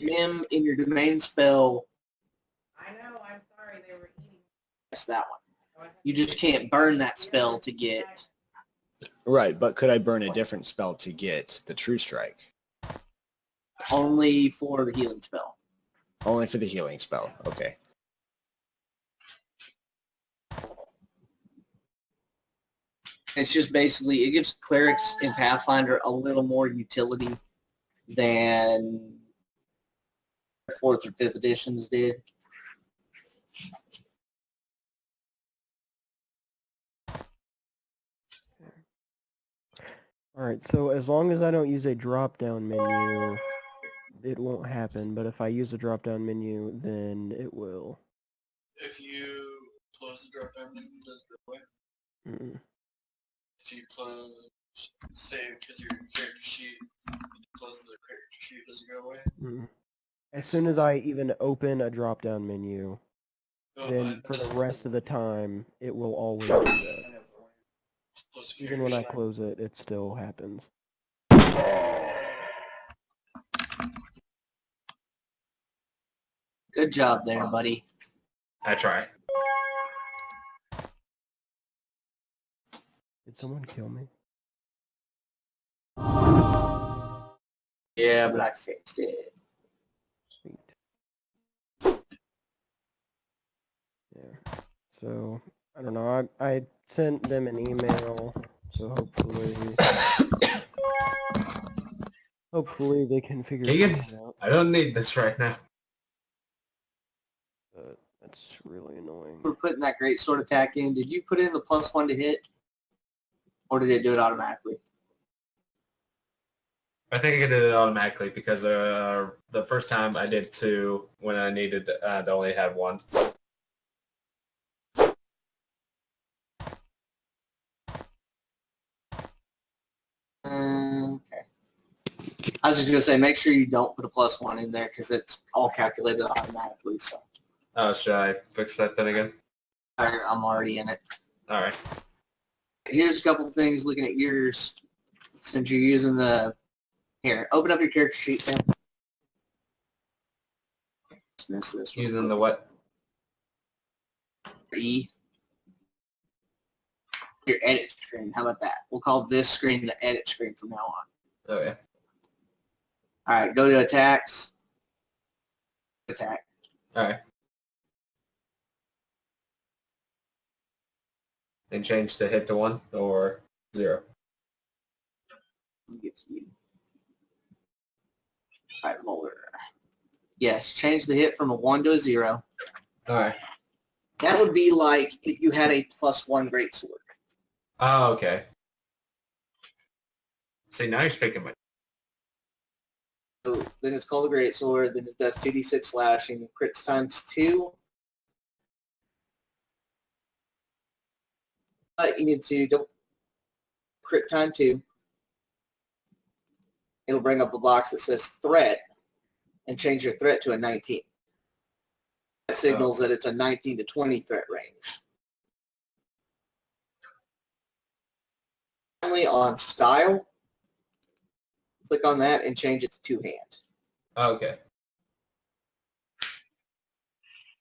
Speaker 2: Mim in your domain spell.
Speaker 7: I know, I'm sorry, they were eating.
Speaker 2: That's that one. You just can't burn that spell to get.
Speaker 3: Right, but could I burn a different spell to get the True Strike?
Speaker 2: Only for the healing spell.
Speaker 3: Only for the healing spell. Okay.
Speaker 2: It's just basically, it gives clerics in Pathfinder a little more utility than 4th or 5th editions did.
Speaker 6: Alright, so as long as I don't use a drop-down menu, it won't happen, but if I use a drop-down menu, then it will.
Speaker 1: If you close the drop down menu, does it go away?
Speaker 6: Mm.
Speaker 1: If you close, say, because your character sheet, you close the character sheet, does it go away?
Speaker 6: Mm. As soon as I even open a drop-down menu, then for the rest of the time, it will always do that. Even when I close it, it still happens.
Speaker 2: Good job there, buddy.
Speaker 4: I try.
Speaker 6: Did someone kill me?
Speaker 2: Yeah, but I fixed it.
Speaker 6: Sweet. Yeah. So, I don't know. I sent them an email, so hopefully they can figure
Speaker 4: Keegan?
Speaker 6: things out.
Speaker 4: I don't need this right now.
Speaker 6: But that's really annoying.
Speaker 2: For putting that great sword attack in, did you put in the +1 to hit? Or did it do it automatically?
Speaker 4: I think I did it automatically because the first time I did 2 when I needed to only have 1.
Speaker 2: Okay. I was just going to say, make sure you don't put a +1 in there because it's all calculated automatically. So
Speaker 4: Oh, should I fix that then again?
Speaker 2: I'm already in it.
Speaker 4: All right.
Speaker 2: Here's a couple things looking at yours. Since you're using the... Here, open up your character sheet, Sam. Dismiss this.
Speaker 4: Using the what?
Speaker 2: E. Your edit screen. How about that? We'll call this screen the edit screen from now on.
Speaker 4: Oh, yeah.
Speaker 2: All right, go to attacks. Attack.
Speaker 4: All right. And change the hit to 1 or 0.
Speaker 2: Let me get to you. All right, roller. Yes, change the hit from a 1 to a 0.
Speaker 4: All right.
Speaker 2: That would be like if you had a +1 greatsword.
Speaker 4: Oh, okay. See, now you're speaking my...
Speaker 2: So then it's called a greatsword. Then it does 2d6 slashing. Crits times 2. But you need to don't crit time 2. It'll bring up a box that says threat and change your threat to a 19. That signals that it's a 19 to 20 threat range. Finally, on style, click on that and change it to 2-hand.
Speaker 4: Okay.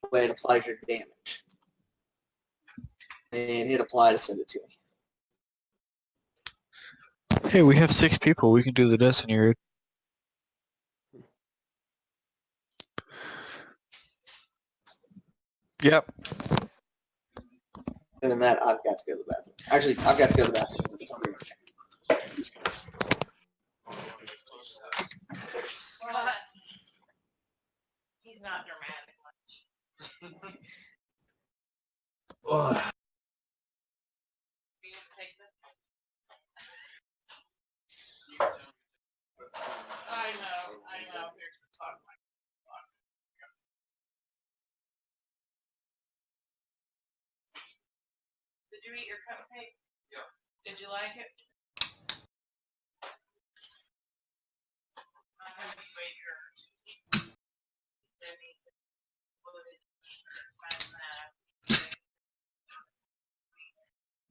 Speaker 2: The way it applies your damage. And hit apply to send it to me.
Speaker 9: Hey, we have 6 people. We can do the Destiny raid. Yep.
Speaker 2: And that, I've got to go to the bathroom. Actually, I've got to go to the bathroom.
Speaker 7: What? He's not dramatic much.
Speaker 4: Oh.
Speaker 7: I know. Here's the top. Did you eat your cupcake? Yeah. Did you like it?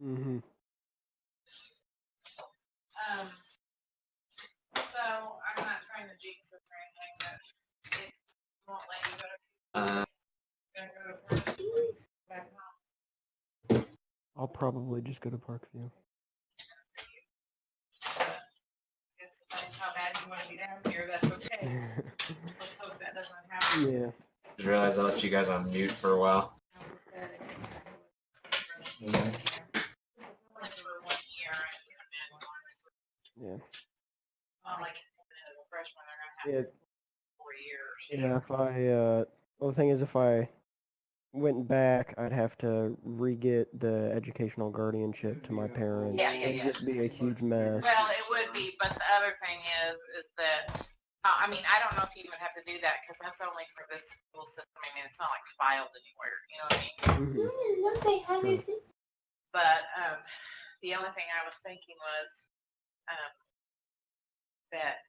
Speaker 6: Mm-hmm.
Speaker 7: So I'm not trying to jinx this or anything, but it won't let you go to. Gonna go to back home.
Speaker 6: I'll probably just go to Parkview.
Speaker 7: Guess if that's how bad you want to be down here, that's okay. Let's hope that doesn't happen.
Speaker 6: Yeah.
Speaker 4: Just realized I left you guys on mute for a while.
Speaker 7: Only for 1 year, I can't imagine.
Speaker 6: Yeah.
Speaker 7: Not like as a freshman, they're gonna
Speaker 6: Yeah.
Speaker 7: have 4 years.
Speaker 6: Yeah. If I well, the thing is, if I went back, I'd have to re-get the educational guardianship to my parents.
Speaker 7: Yeah, yeah,
Speaker 6: It'd
Speaker 7: yeah.
Speaker 6: just be a huge mess.
Speaker 7: Well, it would be, but the other thing is that, I mean, I don't know if you even have to do that because that's only for this school system. I mean, it's not like filed anywhere, you know what I mean?
Speaker 6: Mhm.
Speaker 7: Look, they have
Speaker 6: Sure.
Speaker 7: this. But the only thing I was thinking was that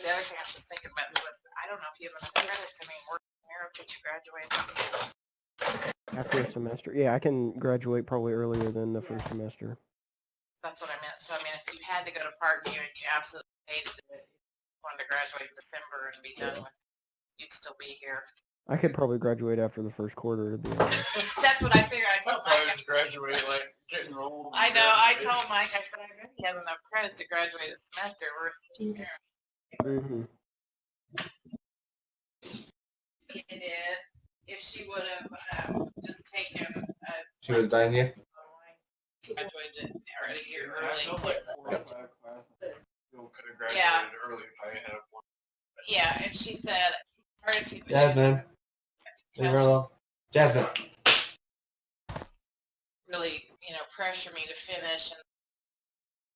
Speaker 7: the other thing I was just thinking about was I don't know if you have enough credits. I mean, working here, could you graduate?
Speaker 6: After a semester, yeah, I can graduate probably earlier than the first semester.
Speaker 7: That's what I meant. So I mean, if you had to go to Parkview and you absolutely hated it, wanted to graduate in December and be done with it, you'd still be here.
Speaker 6: I could probably graduate after the first quarter, to be honest.
Speaker 7: That's what I figured. I told Mike.
Speaker 1: just graduate like getting old.
Speaker 7: I know. I told Mike. I said I bet he has enough credits to graduate a semester worth of engineering.
Speaker 6: Mm-hmm.
Speaker 7: He did. If she would have just taken
Speaker 4: She was dying you?
Speaker 7: graduated already a year
Speaker 1: I
Speaker 7: early.
Speaker 1: felt like 4 or 5 classes. Still could have graduated
Speaker 7: Yeah.
Speaker 1: early if I had one.
Speaker 7: Yeah, and she said, started to.
Speaker 4: Jasmine. Leave her alone. Jasmine.
Speaker 7: Really, pressure me to finish and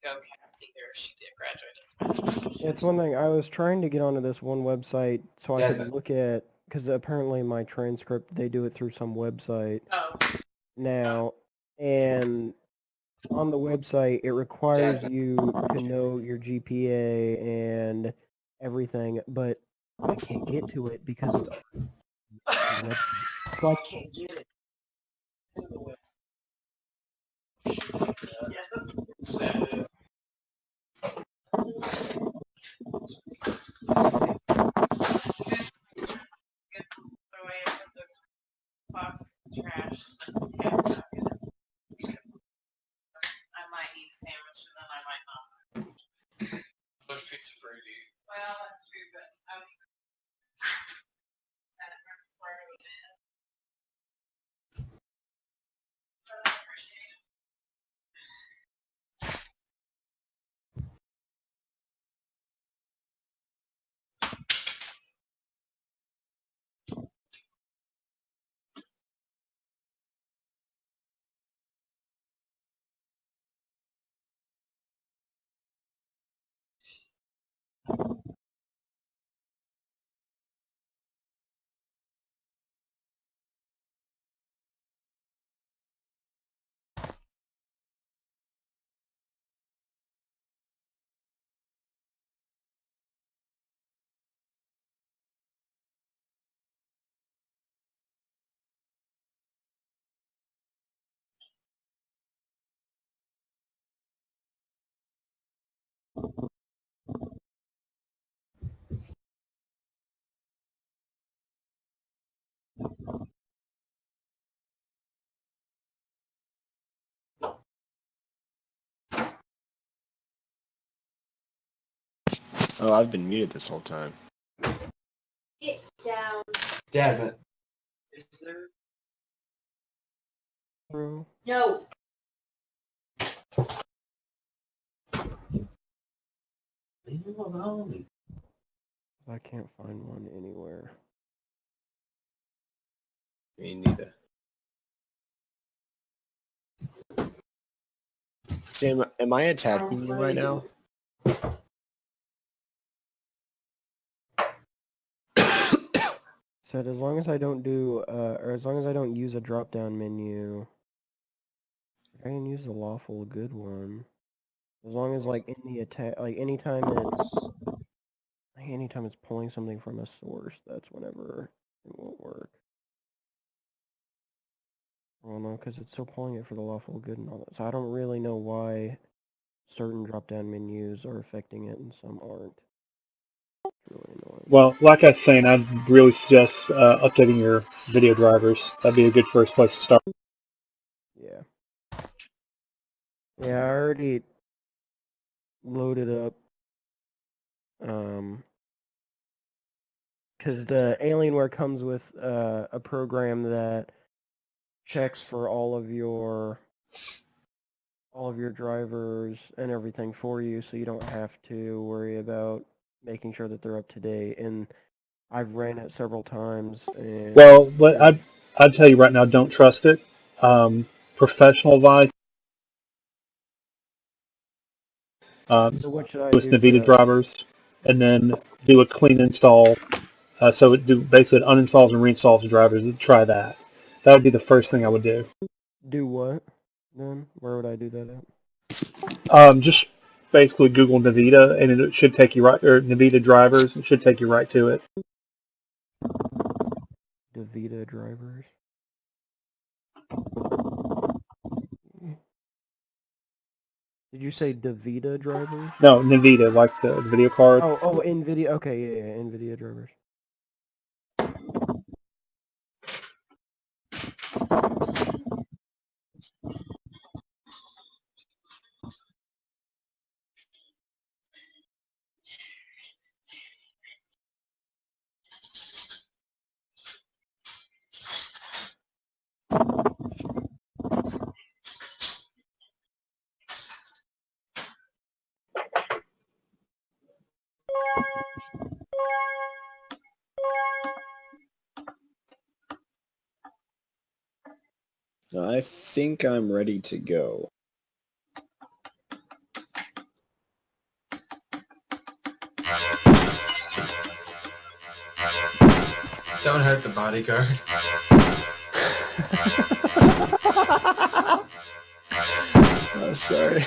Speaker 7: go caps either. She did graduate a semester.
Speaker 6: It's one thing. I was trying to get onto this one website so I
Speaker 4: Jasmine.
Speaker 6: could look at, because apparently my transcript, they do it through some website
Speaker 7: Oh,
Speaker 6: now, and on the website, it requires
Speaker 4: Jasmine.
Speaker 6: you to know your GPA and everything, but I can't get to it because it's on the website. So I can't get it.
Speaker 7: throw away the box of trash. I might eat a sandwich and then I might not.
Speaker 1: There's pizza for you to eat.
Speaker 7: Well, that's true, but I mean, that's part of it. But I appreciate it.
Speaker 3: Oh, I've been muted this whole time.
Speaker 7: Get down.
Speaker 4: Jasmine.
Speaker 1: Is there?
Speaker 6: Bro,
Speaker 7: No.
Speaker 4: Leave him alone.
Speaker 6: I can't find one anywhere.
Speaker 3: Me neither. Sam, am I attacking you right now?
Speaker 6: Said as long as I don't do, or as long as I don't use a drop-down menu, I can use the lawful good one. As long as like in the attack, like anytime it's pulling something from a source, that's whenever it won't work. Well, no, because it's still pulling it for the lawful good and all that. So I don't really know why certain drop-down menus are affecting it and some aren't. It's really annoying.
Speaker 5: Well, like I was saying, I'd really suggest updating your video drivers. That'd be a good first place to start.
Speaker 6: Yeah. Yeah, I already loaded up, because the Alienware comes with a program that checks for all of your drivers and everything for you, so you don't have to worry about making sure that they're up to date. And I've ran it several times. And
Speaker 5: Well, but I'd tell you right now, don't trust it. Professional advice.
Speaker 6: So what should I
Speaker 5: With
Speaker 6: do
Speaker 5: NVIDIA
Speaker 6: to...
Speaker 5: drivers, and then do a clean install. So it basically uninstalls and reinstalls the drivers. Try that. That would be the first thing I would do.
Speaker 6: Do what, then? Where would I do that at?
Speaker 5: Just basically Google NVIDIA, and it should take you right, or NVIDIA drivers. It should take you right to it.
Speaker 6: DaVita drivers. Did you say DaVita drivers?
Speaker 5: No, NVIDIA, like the video card.
Speaker 6: Oh, NVIDIA. Okay, yeah, NVIDIA drivers.
Speaker 3: I think I'm ready to go.
Speaker 4: Don't hurt the bodyguard.
Speaker 3: Oh, sorry.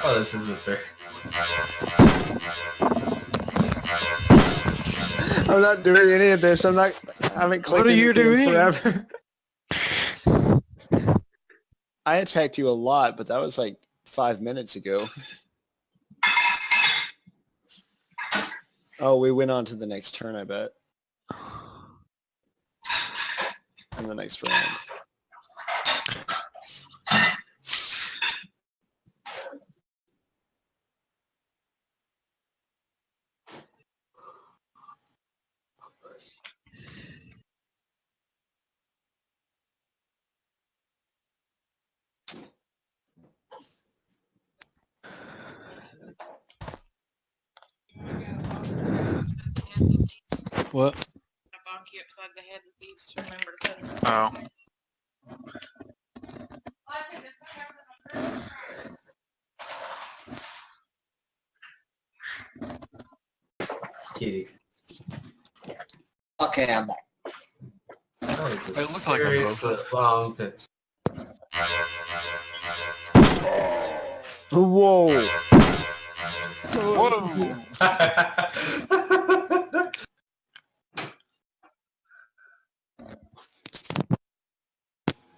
Speaker 4: Oh, this isn't fair.
Speaker 3: I'm not doing any of this. I haven't clicked
Speaker 9: What are you
Speaker 3: anything in
Speaker 9: doing?
Speaker 3: forever. I attacked you a lot, but that was like 5 minutes ago. Oh, we went on to the next turn, I bet. In the next round.
Speaker 9: What?
Speaker 7: I bonk you upside the head with these to remember to put them.
Speaker 1: Oh.
Speaker 7: Well, I think this is everything.
Speaker 4: Kitties.
Speaker 2: Okay, I'm back.
Speaker 4: That was a
Speaker 1: It looked like a
Speaker 4: seriously long pitch.
Speaker 3: Whoa!
Speaker 1: Whoa!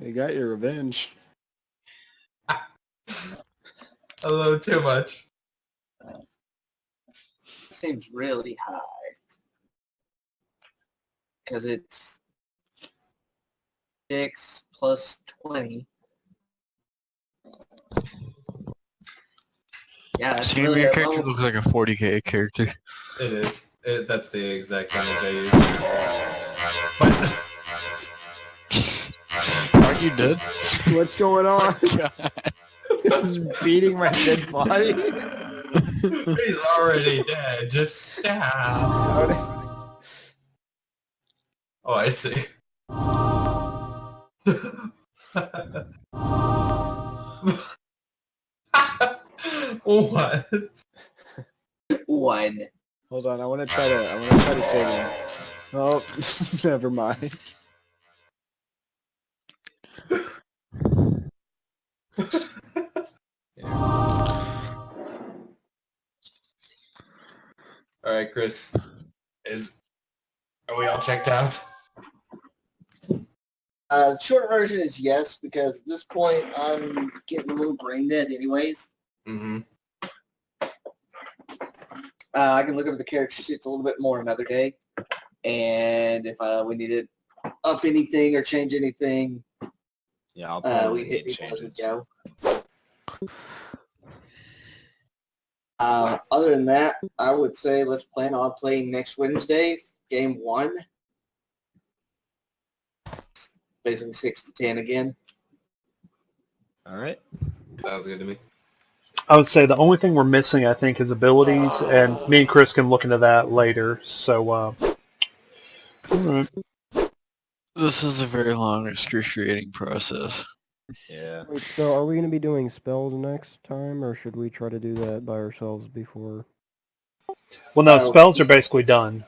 Speaker 3: You got your revenge.
Speaker 4: A little too much.
Speaker 2: Seems really high. Because it's 6 plus 20. Yeah, that's
Speaker 1: See,
Speaker 2: really
Speaker 1: your
Speaker 2: a
Speaker 1: character
Speaker 2: low.
Speaker 1: looks like a 40k character.
Speaker 4: It is. That's the exact image I use.
Speaker 1: Are you dead?
Speaker 3: What's going on?
Speaker 1: God.
Speaker 3: He's beating my dead body.
Speaker 4: He's already dead. Just stop. Oh, I see. What?
Speaker 2: One.
Speaker 3: Hold on, I want to try to save him. Oh, never mind.
Speaker 4: All right, Chris. Is Are we all checked out?
Speaker 2: The short version is yes, because at this point I'm getting a little brain dead anyways.
Speaker 4: Mm-hmm.
Speaker 2: I can look over the character sheets a little bit more another day. And if we need to up anything or change anything,
Speaker 3: Yeah, I'll probably
Speaker 2: we hit
Speaker 3: need
Speaker 2: people as we
Speaker 3: changes.
Speaker 2: go. Other than that, I would say let's plan on playing next Wednesday, game 1. Basically 6 to 10 again.
Speaker 3: All right.
Speaker 4: Sounds good to me.
Speaker 5: I would say the only thing we're missing, I think, is abilities, and me and Chris can look into that later. So, all right.
Speaker 9: This is a very long, excruciating process.
Speaker 3: Yeah.
Speaker 6: Wait, so are we going to be doing spells next time, or should we try to do that by ourselves before?
Speaker 5: Well, no,
Speaker 2: Oh.
Speaker 5: spells are basically done.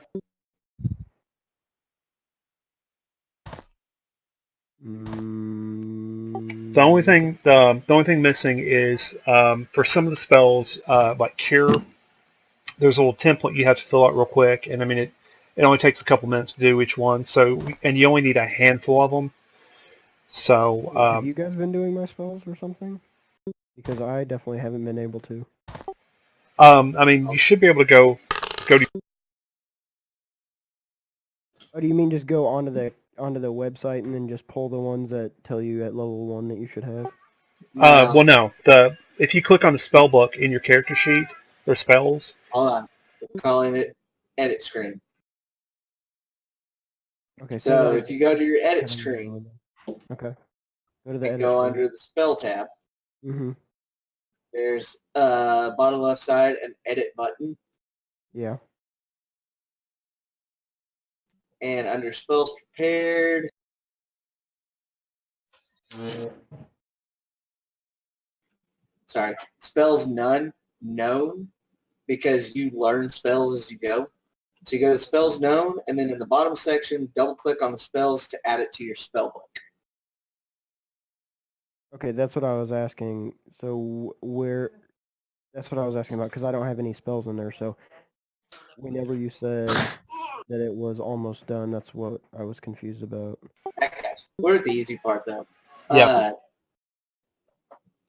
Speaker 5: The only thing, the only thing missing is for some of the spells, like Cure. There's a little template you have to fill out real quick, and I mean it only takes a couple minutes to do each one. So, and you only need a handful of them. So,
Speaker 6: Have you guys been doing my spells or something? Because I definitely haven't been able to.
Speaker 5: I mean, you should be able to go to.
Speaker 6: Oh, do you mean just go onto the website and then just pull the ones that tell you at level 1 that you should have?
Speaker 5: Well, no. If you click on the spell book in your character sheet, or spells.
Speaker 2: Hold on. We're calling it edit screen.
Speaker 6: Okay,
Speaker 2: So if you go to your edit screen,
Speaker 6: okay, go to the
Speaker 2: and
Speaker 6: edit
Speaker 2: go
Speaker 6: screen.
Speaker 2: under the spell tab,
Speaker 6: Mm-hmm.
Speaker 2: there's bottom left side an edit button,
Speaker 6: Yeah.
Speaker 2: and under spells prepared, spells known, because you learn spells as you go. So you go to spells known, and then in the bottom section, double click on the spells to add it to your spell book.
Speaker 6: Okay, that's what I was asking. So that's what I was asking about, because I don't have any spells in there. So whenever you said that it was almost done, that's what I was confused about.
Speaker 2: We're at the easy part though.
Speaker 5: Yeah.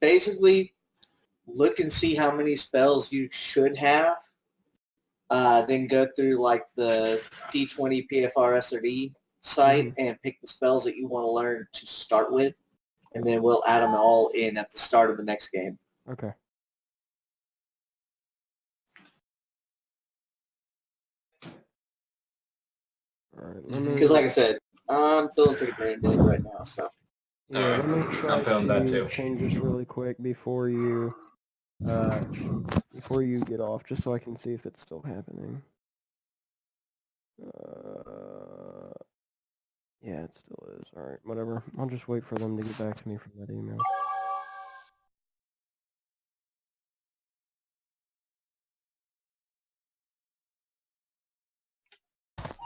Speaker 2: Basically, look and see how many spells you should have. Then go through like the D20 PFR SRD site and pick the spells that you want to learn to start with, and then we'll add them all in at the start of the next game.
Speaker 6: Okay. All right.
Speaker 2: Because like I said, I'm feeling pretty brain dead right now. So
Speaker 6: Yeah, let me try
Speaker 4: I'm feeling that
Speaker 6: to
Speaker 4: too.
Speaker 6: change this really quick before you get off, just so I can see if it's still happening. Yeah, it still is. All right, whatever. I'll just wait for them to get back to me from that email.